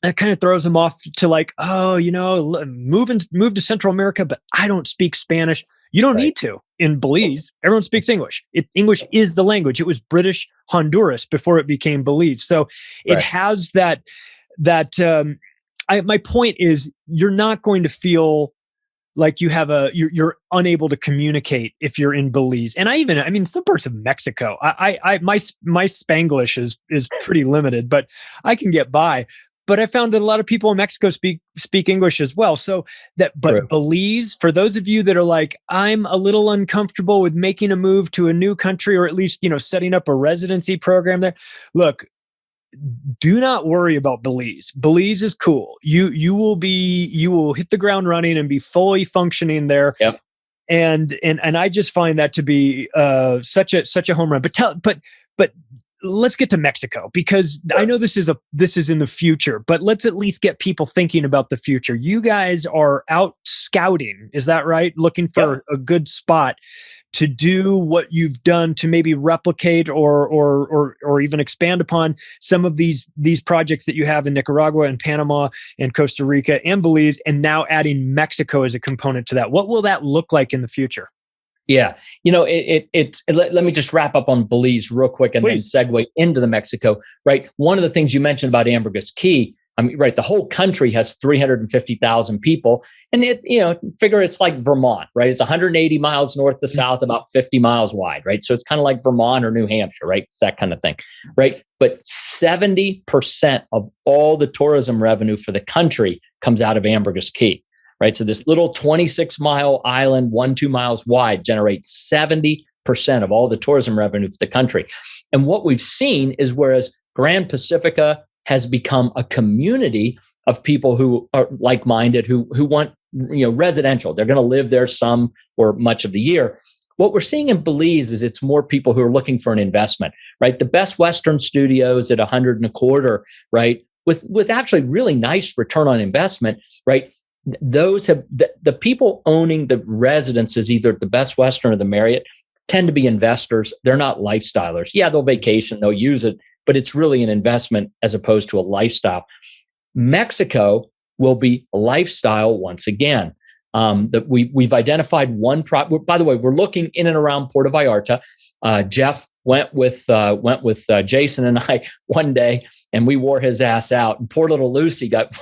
that kind of throws them off to move to Central America, but I don't speak Spanish. You don't need to. In Belize, everyone speaks English. English is the language. It was British Honduras before it became Belize. So it has that. My point is, you're not going to feel like you have you're unable to communicate if you're in Belize. And some parts of Mexico, my Spanglish is pretty limited, but I can get by. But I found that a lot of people in Mexico speak English as well. So Belize, for those of you that are like, I'm a little uncomfortable with making a move to a new country, or at least, setting up a residency program there. Look, do not worry about Belize. Belize is cool. You will hit the ground running and be fully functioning there. Yep. And I just find that to be such a home run. But let's get to Mexico, because I know this is in the future, but let's at least get people thinking about the future. You guys are out scouting, is that right? Looking for a good spot to do what you've done to maybe replicate or even expand upon some of these projects that you have in Nicaragua and Panama and Costa Rica and Belize, and now adding Mexico as a component to that. What will that look like in the future? Yeah. Let me just wrap up on Belize real quick and then segue into the Mexico, right? One of the things you mentioned about Ambergris Caye, I mean, right, the whole country has 350,000 people, and figure it's like Vermont, right? It's 180 miles north to south, about 50 miles wide, right? So it's kind of like Vermont or New Hampshire, right? It's that kind of thing, right? But 70% of all the tourism revenue for the country comes out of Ambergris Caye, right? So this little 26-mile island, 1-2 miles wide, generates 70% of all the tourism revenue for the country. And what we've seen is, whereas Grand Pacifica has become a community of people who are like-minded, who want residential. They're going to live there some or much of the year. What we're seeing in Belize is it's more people who are looking for an investment, right? The Best Western studios at 100 and a quarter, right? With actually really nice return on investment, right? Those have the people owning the residences, either the Best Western or the Marriott, tend to be investors. They're not lifestylers. Yeah, they'll vacation, they'll use it, but it's really an investment as opposed to a lifestyle. Mexico will be a lifestyle once again. That we've identified one by the way, we're looking in and around Puerto Vallarta. Jeff went with Jason and I one day, and we wore his ass out. And poor little Lucy got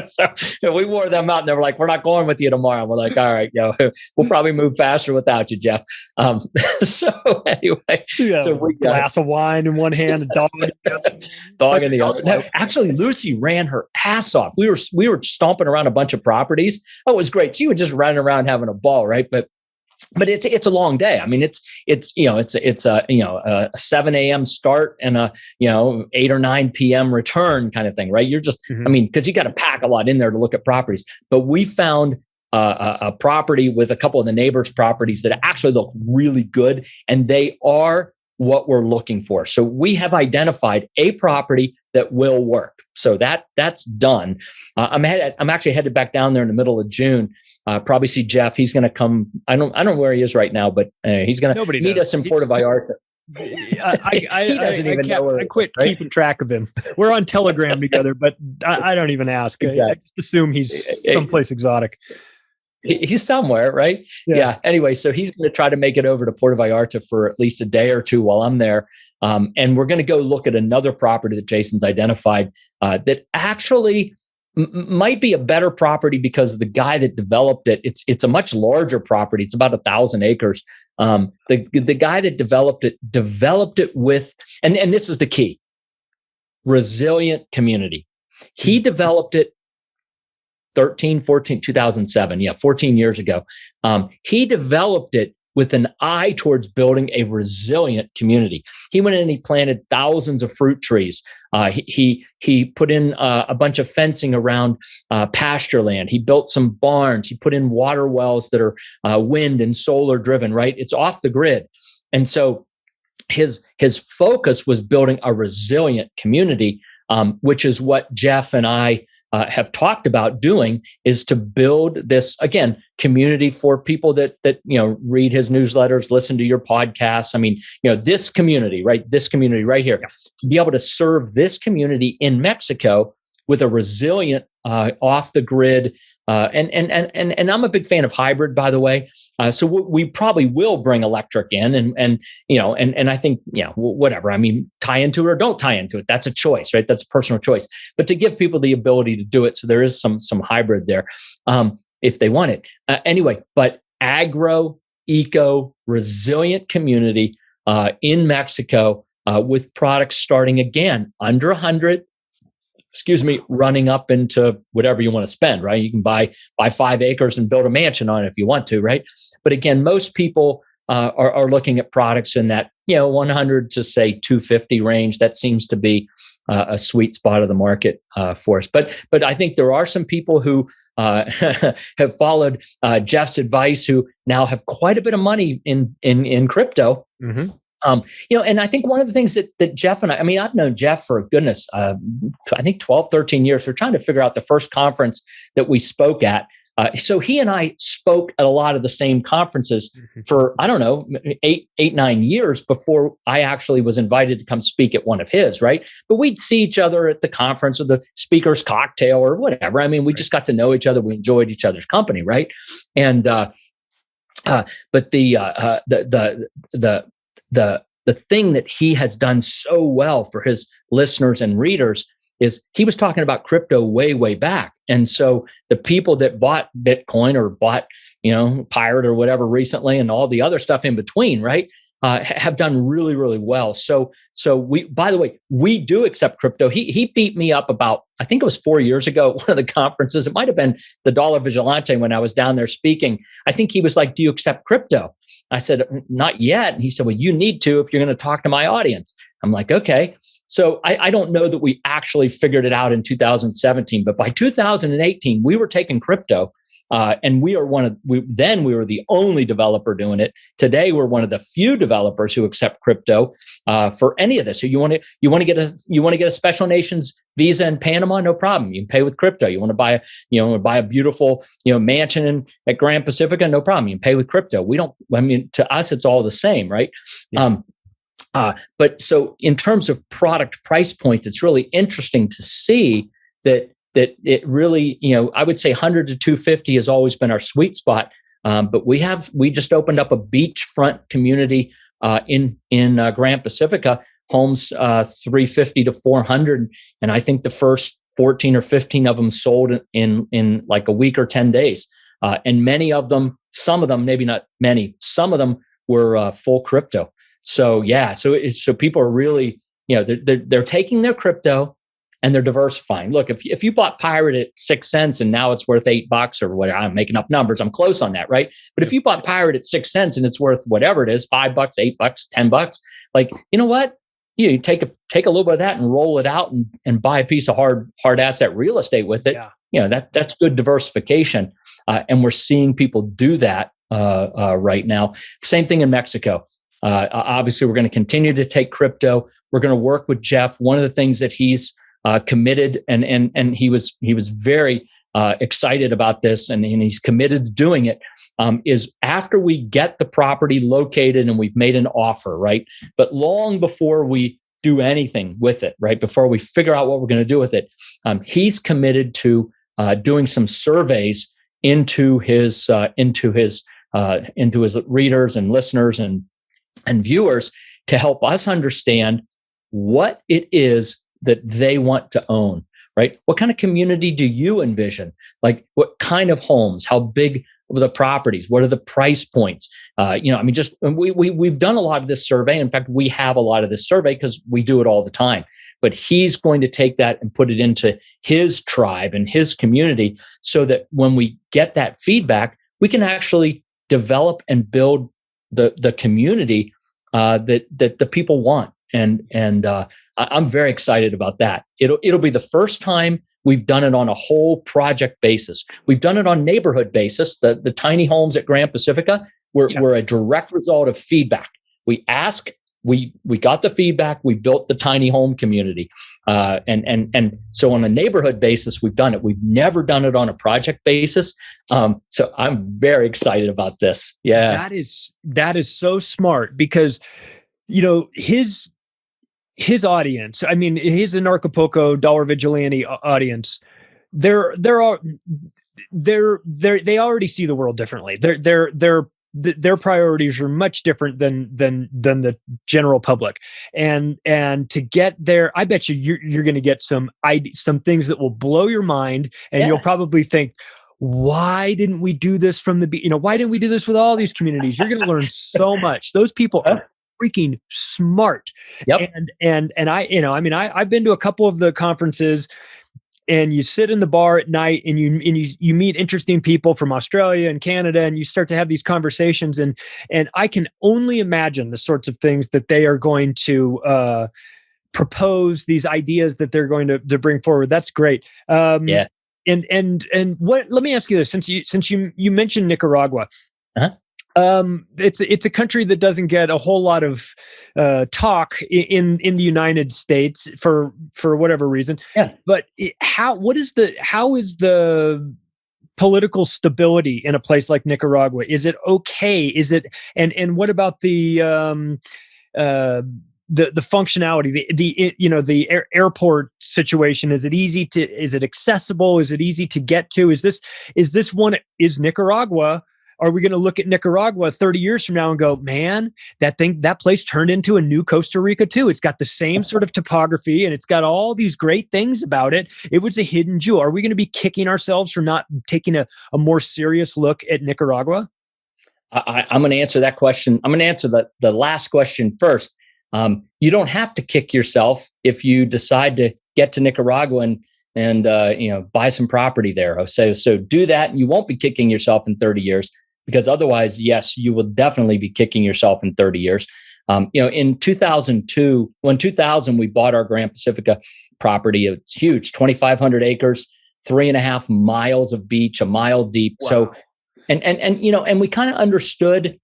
so we wore them out, and they were like, "We're not going with you tomorrow." We're like, "All right, we'll probably move faster without you, Jeff." So anyway, so we got glass of wine in one hand, a dog in the other. No, actually, Lucy ran her ass off. We were stomping around a bunch of properties. Oh, it was great. She was just running around having a ball, right? But it's a long day. I mean, it's a 7 a.m. start and a 8 or 9 p.m. return kind of thing, right? You're just, I mean, because you got to pack a lot in there to look at properties. But we found a property with a couple of the neighbors' properties that actually look really good, and they are what we're looking for. So we have identified a property that will work. So that's done. I'm actually headed back down there in the middle of June. Probably see Jeff. He's going to come. I don't know where he is right now, but he's going to meet us in Puerto Vallarta. He doesn't even know where. I quit keeping track of him. We're on Telegram together, but I don't even ask. Exactly. I just assume he's someplace exotic. He's somewhere, right? Yeah. Anyway, so he's going to try to make it over to Puerto Vallarta for at least a day or two while I'm there. And we're going to go look at another property that Jason's identified that actually might be a better property, because the guy that developed it, it's a much larger property. It's about 1,000 acres. The guy that developed it with, and this is the key, resilient community. He developed it 2007. Yeah, 14 years ago. He developed it with an eye towards building a resilient community. He went in and he planted thousands of fruit trees. He put in a bunch of fencing around pasture land. He built some barns. He put in water wells that are wind and solar driven, right? It's off the grid. And so his focus was building a resilient community, which is what Jeff and I have talked about doing, is to build this, again, community for people that read his newsletters, listen to your podcasts. I mean, this community right here, to be able to serve this community in Mexico with a resilient, off the grid. And I'm a big fan of hybrid, by the way. So we probably will bring electric in, and I think, whatever. I mean, tie into it or don't tie into it. That's a choice, right? That's a personal choice. But to give people the ability to do it, so there is some hybrid there, if they want it. Anyway, but eco, resilient community in Mexico with products starting again under 100. Running up into whatever you want to spend, right? You can buy 5 acres and build a mansion on it if you want to, right? But again, most people are looking at products in that 100 to say 250 range. That seems to be a sweet spot of the market for us. But I think there are some people who have followed Jeff's advice, who now have quite a bit of money in crypto. Mm-hmm. And I think one of the things that Jeff and I mean, I've known Jeff for goodness, I think 12, 13 years. We're trying to figure out the first conference that we spoke at. So he and I spoke at a lot of the same conferences for, I don't know, 8, 9 years before I actually was invited to come speak at one of his, right? But we'd see each other at the conference or the speaker's cocktail or whatever. I mean, we just got to know each other. We enjoyed each other's company, right? And but the thing that he has done so well for his listeners and readers is he was talking about crypto way, way back. And so the people that bought Bitcoin or bought, Pirate or whatever recently and all the other stuff in between, right, have done really, really well. So we, by the way, we do accept crypto. He beat me up about, I think it was 4 years ago at one of the conferences. It might have been the Dollar Vigilante when I was down there speaking. I think he was like, "Do you accept crypto?" I said, "Not yet." And he said, "Well, you need to if you're going to talk to my audience." I'm like, "Okay." So I don't know that we actually figured it out in 2017, but by 2018, we were taking crypto. And we were we were the only developer doing it. Today, we're one of the few developers who accept crypto for any of this. So you want to get a special nations visa in Panama? No problem. You can pay with crypto. You want to buy a beautiful mansion at Grand Pacifica? No problem. You can pay with crypto. To us, it's all the same, right? Yeah. But so in terms of product price points, it's really interesting to see that it really, I would say 100 to 250 has always been our sweet spot. But we just opened up a beachfront community in Grand Pacifica, homes 350 to 400, and I think the first 14 or 15 of them sold in like a week or 10 days. And many of them, some of them, maybe not many, some of them were full crypto. So yeah, so people are really, they're taking their crypto and they're diversifying. Look, if you bought Pirate at 6 cents and now it's worth $8 or whatever, I'm making up numbers, I'm close on that, right? But if you bought Pirate at 6 cents and it's worth whatever it is, $5, $8, $10, like, you know what? You take a little bit of that and roll it out and buy a piece of hard asset real estate with it. Yeah. That's good diversification. And we're seeing people do that right now. Same thing in Mexico. Obviously, we're going to continue to take crypto. We're going to work with Jeff. One of the things that he's committed, and he was very excited about this, and he's committed to doing it, is after we get the property located and we've made an offer, right? But long before we do anything with it, right? Before we figure out what we're going to do with it, he's committed to doing some surveys into his readers and listeners and viewers to help us understand what it is that they want to own, right? What kind of community do you envision? Like what kind of homes? How big are the properties? What are the price points? We've done a lot of this survey. In fact, we have a lot of this survey because we do it all the time. But he's going to take that and put it into his tribe and his community so that when we get that feedback, we can actually develop and build the community that the people want. And I'm very excited about that. It'll be the first time we've done it on a whole project basis. We've done it on neighborhood basis. The tiny homes at Grand Pacifica were a direct result of feedback. We asked, we got the feedback, we built the tiny home community. And so on a neighborhood basis, we've done it. We've never done it on a project basis. So I'm very excited about this. Yeah. That is so smart because, his audience, I mean, his Anarchapulco Dollar Vigilante audience, they already see the world differently. Their priorities are much different than the general public, and to get there, I bet you're going to get some things that will blow your mind, and you'll probably think, why didn't we do this from the why didn't we do this with all these communities? You're going to learn so much. Those people are freaking smart. Yep. And I've been to a couple of the conferences, and you sit in the bar at night and you meet interesting people from Australia and Canada, and you start to have these conversations, and I can only imagine the sorts of things that they are going to propose, these ideas that they're going to bring forward. That's great. Yeah. And what? Let me ask you this: since you mentioned Nicaragua, it's a country that doesn't get a whole lot of talk in the United States for whatever reason. Yeah. But how is the political stability in a place like Nicaragua? Is it okay? Is it and what about the functionality, the airport situation? Is it accessible? Is it easy to get to? Is Nicaragua are we going to look at Nicaragua 30 years from now and go, man, that place turned into a new Costa Rica too. It's got the same sort of topography and it's got all these great things about it. It was a hidden jewel. Are we going to be kicking ourselves for not taking a more serious look at Nicaragua? I'm going to answer that question. I'm going to answer the last question first. You don't have to kick yourself if you decide to get to Nicaragua and buy some property there. So do that, and you won't be kicking yourself in 30 years, because otherwise, yes, you will definitely be kicking yourself in 30 years. In 2002, when 2000, we bought our Grand Pacifica property. It's huge, 2,500 acres, 3.5 miles of beach, a mile deep. Wow. So, and we kind of understood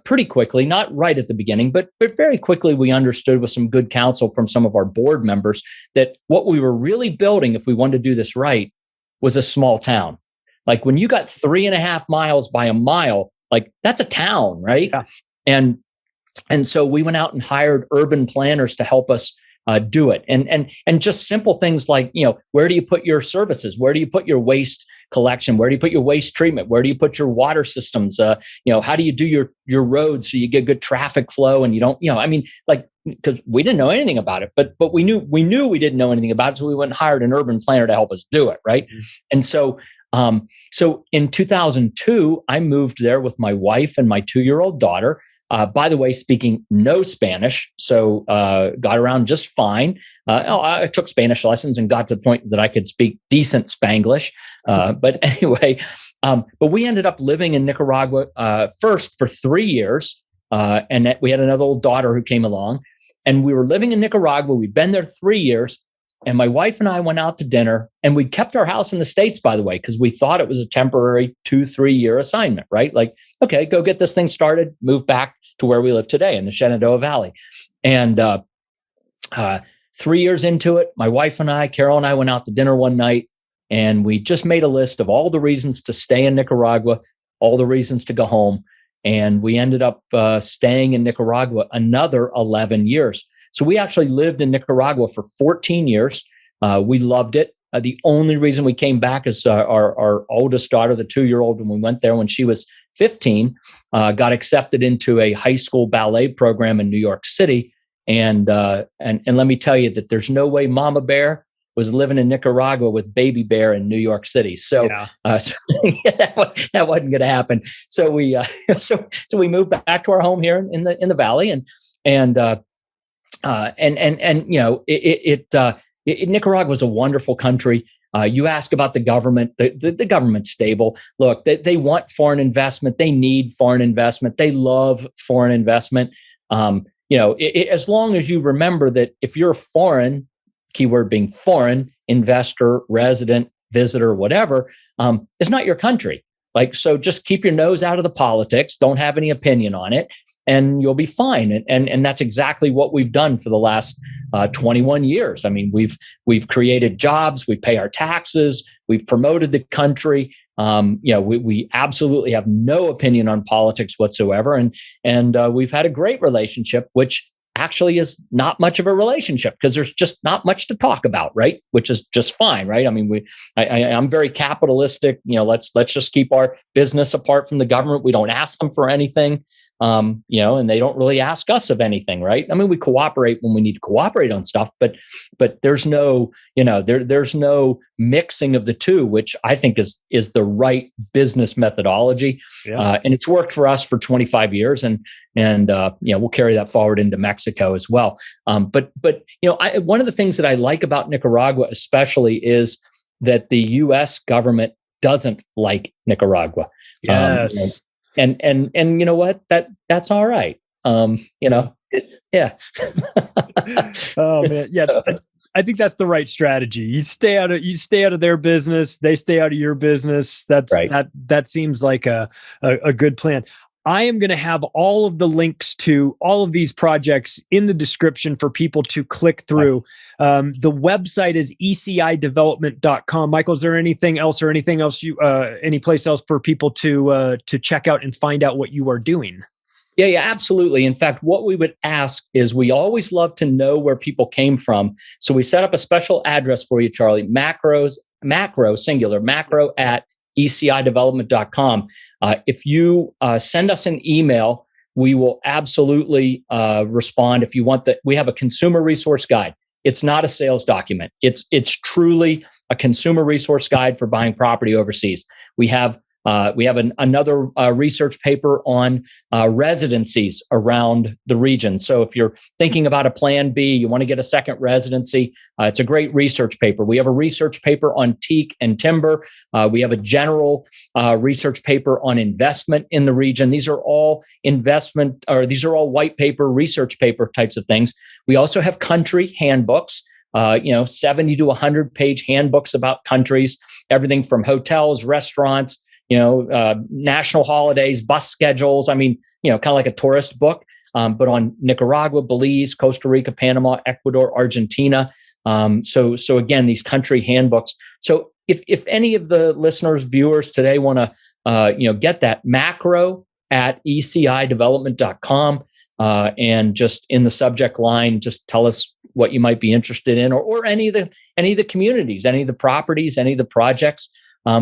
pretty quickly, not right at the beginning, but very quickly, we understood with some good counsel from some of our board members that what we were really building, if we wanted to do this right, was a small town. Like when you got 3.5 miles by a mile, like that's a town, right? Yeah. And so we went out and hired urban planners to help us do it. And just simple things like, where do you put your services? Where do you put your waste collection? Where do you put your waste treatment? Where do you put your water systems? How do you do your roads so you get good traffic flow and you don't, because we didn't know anything about it, but we knew we didn't know anything about it. So we went and hired an urban planner to help us do it. Right. Mm-hmm. And so in 2002, I moved there with my wife and my 2-year-old daughter. By the way, speaking no Spanish, so got around just fine. I took Spanish lessons and got to the point that I could speak decent Spanglish. But anyway, but we ended up living in Nicaragua first for 3 years, and we had another little daughter who came along, and we were living in Nicaragua. We'd been there 3 years, and my wife and I went out to dinner, and we'd kept our house in the States, by the way, because we thought it was a temporary 2-3 year assignment, right? Like, okay, go get this thing started, move back to where we live today in the Shenandoah Valley. And 3 years into it, my wife and I, Carol and I, went out to dinner one night, and we just made a list of all the reasons to stay in Nicaragua, all the reasons to go home. And we ended up staying in Nicaragua another 11 years. So we actually lived in Nicaragua for 14 years. We loved it. The only reason we came back is our oldest daughter, the 2-year-old, when we went there when she was 15, got accepted into a high school ballet program in New York City. And let me tell you that there's no way Mama Bear was living in Nicaragua with Baby Bear in New York City. So, that wasn't going to happen. So we moved back to our home here in the valley, and Nicaragua was a wonderful country. You ask about the government. The government's stable. Look, they want foreign investment. They need foreign investment. They love foreign investment. As long as you remember that if you're a foreign, keyword being foreign, investor, resident, visitor, whatever, it's not your country. Like, so just keep your nose out of the politics. Don't have any opinion on it, and you'll be fine. And that's exactly what we've done for the last 21 years. I mean, we've created jobs, we pay our taxes, we've promoted the country. We absolutely have no opinion on politics whatsoever, and we've had a great relationship, which actually is not much of a relationship because there's just not much to talk about, right? Which is just fine, right? I mean, I'm very capitalistic. Let's just keep our business apart from the government. We don't ask them for anything. And they don't really ask us of anything, right? I mean, we cooperate when we need to cooperate on stuff, but there's no, there's no mixing of the two, which I think is the right business methodology. Yeah. And it's worked for us for 25 years, and we'll carry that forward into Mexico as well. But one of the things that I like about Nicaragua, especially, is that the U.S. government doesn't like Nicaragua. Yes. And you know what? That's all right. Yeah. Oh man, yeah. I think that's the right strategy. You stay out of their business. They stay out of your business. That's right. That seems like a good plan. I am going to have all of the links to all of these projects in the description for people to click through. The website is ecidevelopment.com. Michael, is there anything else any place else for people to check out and find out what you are doing? Yeah, absolutely. In fact, what we would ask is we always love to know where people came from. So we set up a special address for you, Charlie, macro at ecidevelopment.com. If you send us an email, we will absolutely respond. If you want that, we have a consumer resource guide. It's not a sales document. It's truly a consumer resource guide for buying property overseas. We have another research paper on residencies around the region. So if you're thinking about a plan B, you want to get a second residency, it's a great research paper. We have a research paper on teak and timber. We have a general research paper on investment in the region. These are all these are all white paper, research paper types of things. We also have country handbooks. 70 to 100 page handbooks about countries, everything from hotels, restaurants, national holidays, bus schedules. I mean, kind of like a tourist book, but on Nicaragua, Belize, Costa Rica, Panama, Ecuador, Argentina. So again, these country handbooks. So if any of the listeners, viewers today want to, get that, macro at ECIdevelopment.com, and just in the subject line, just tell us what you might be interested in, or any of the communities, any of the properties, any of the projects.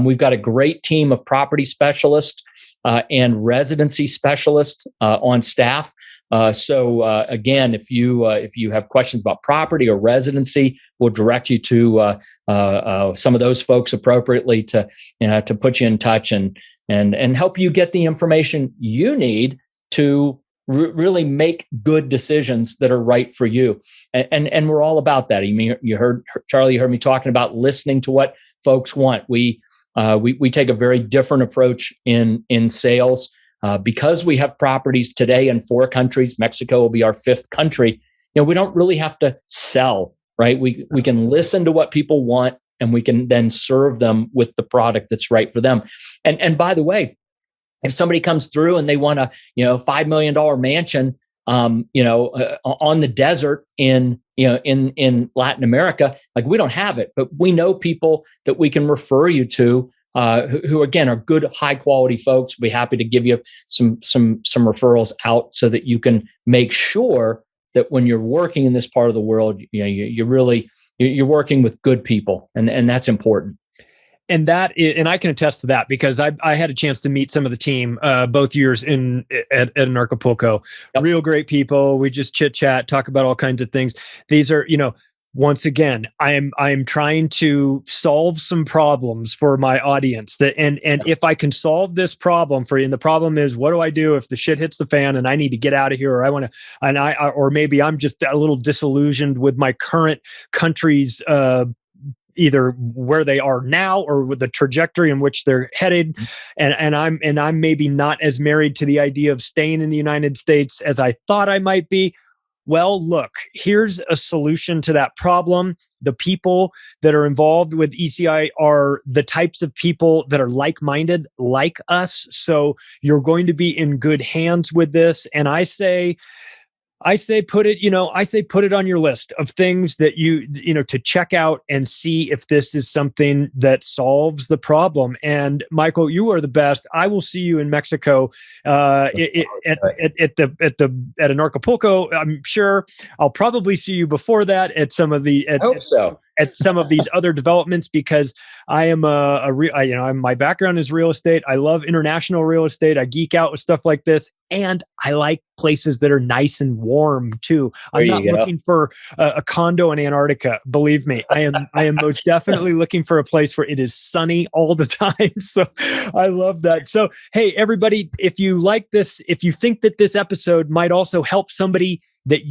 We've got a great team of property specialists and residency specialists on staff. So again, if you have questions about property or residency, we'll direct you to some of those folks appropriately to put you in touch and help you get the information you need to really make good decisions that are right for you. And we're all about that. You heard Charlie, you heard me talking about listening to what folks want. We take a very different approach in sales because we have properties today in 4 countries. Mexico will be our 5th country. We don't really have to sell, right? We can listen to what people want, and we can then serve them with the product that's right for them. And by the way, if somebody comes through and they want a $5 million mansion, on the desert in Latin America, like, we don't have it, but we know people that we can refer you to, who again are good, high quality folks. We'll be happy to give you some referrals out so that you can make sure that when you're working in this part of the world, you're working with good people, and that's important. And I can attest to that because I had a chance to meet some of the team both years at Acapulco. Yep. Real great people. We just chit chat, talk about all kinds of things. These are, once again, I am trying to solve some problems for my audience and if I can solve this problem for you, and the problem is, what do I do if the shit hits the fan and I need to get out of here, or or maybe I'm just a little disillusioned with my current country's either where they are now or with the trajectory in which they're headed. And I'm maybe not as married to the idea of staying in the United States as I thought I might be. Well, look, here's a solution to that problem. The people that are involved with ECI are the types of people that are like-minded, like us. So you're going to be in good hands with this. And I say put it on your list of things that to check out and see if this is something that solves the problem. And Michael, you are the best. I will see you in Mexico at an Acapulco. I'm sure I'll probably see you before that at some of the. I hope so. At some of these other developments, because I am my background is real estate. I love international real estate. I geek out with stuff like this, and I like places that are nice and warm too. I'm not looking for a condo in Antarctica. Believe me, I am most definitely looking for a place where it is sunny all the time. So I love that. So hey, everybody, if you like this, if you think that this episode might also help somebody that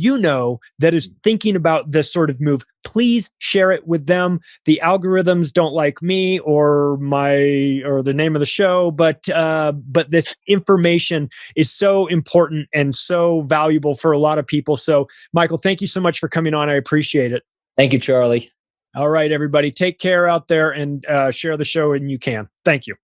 that is thinking about this sort of move, please share it with them. The algorithms don't like me or the name of the show, but this information is so important and so valuable for a lot of people. So Michael, thank you so much for coming on. I appreciate it. Thank you, Charlie. All right, everybody, take care out there and share the show when you can. Thank you.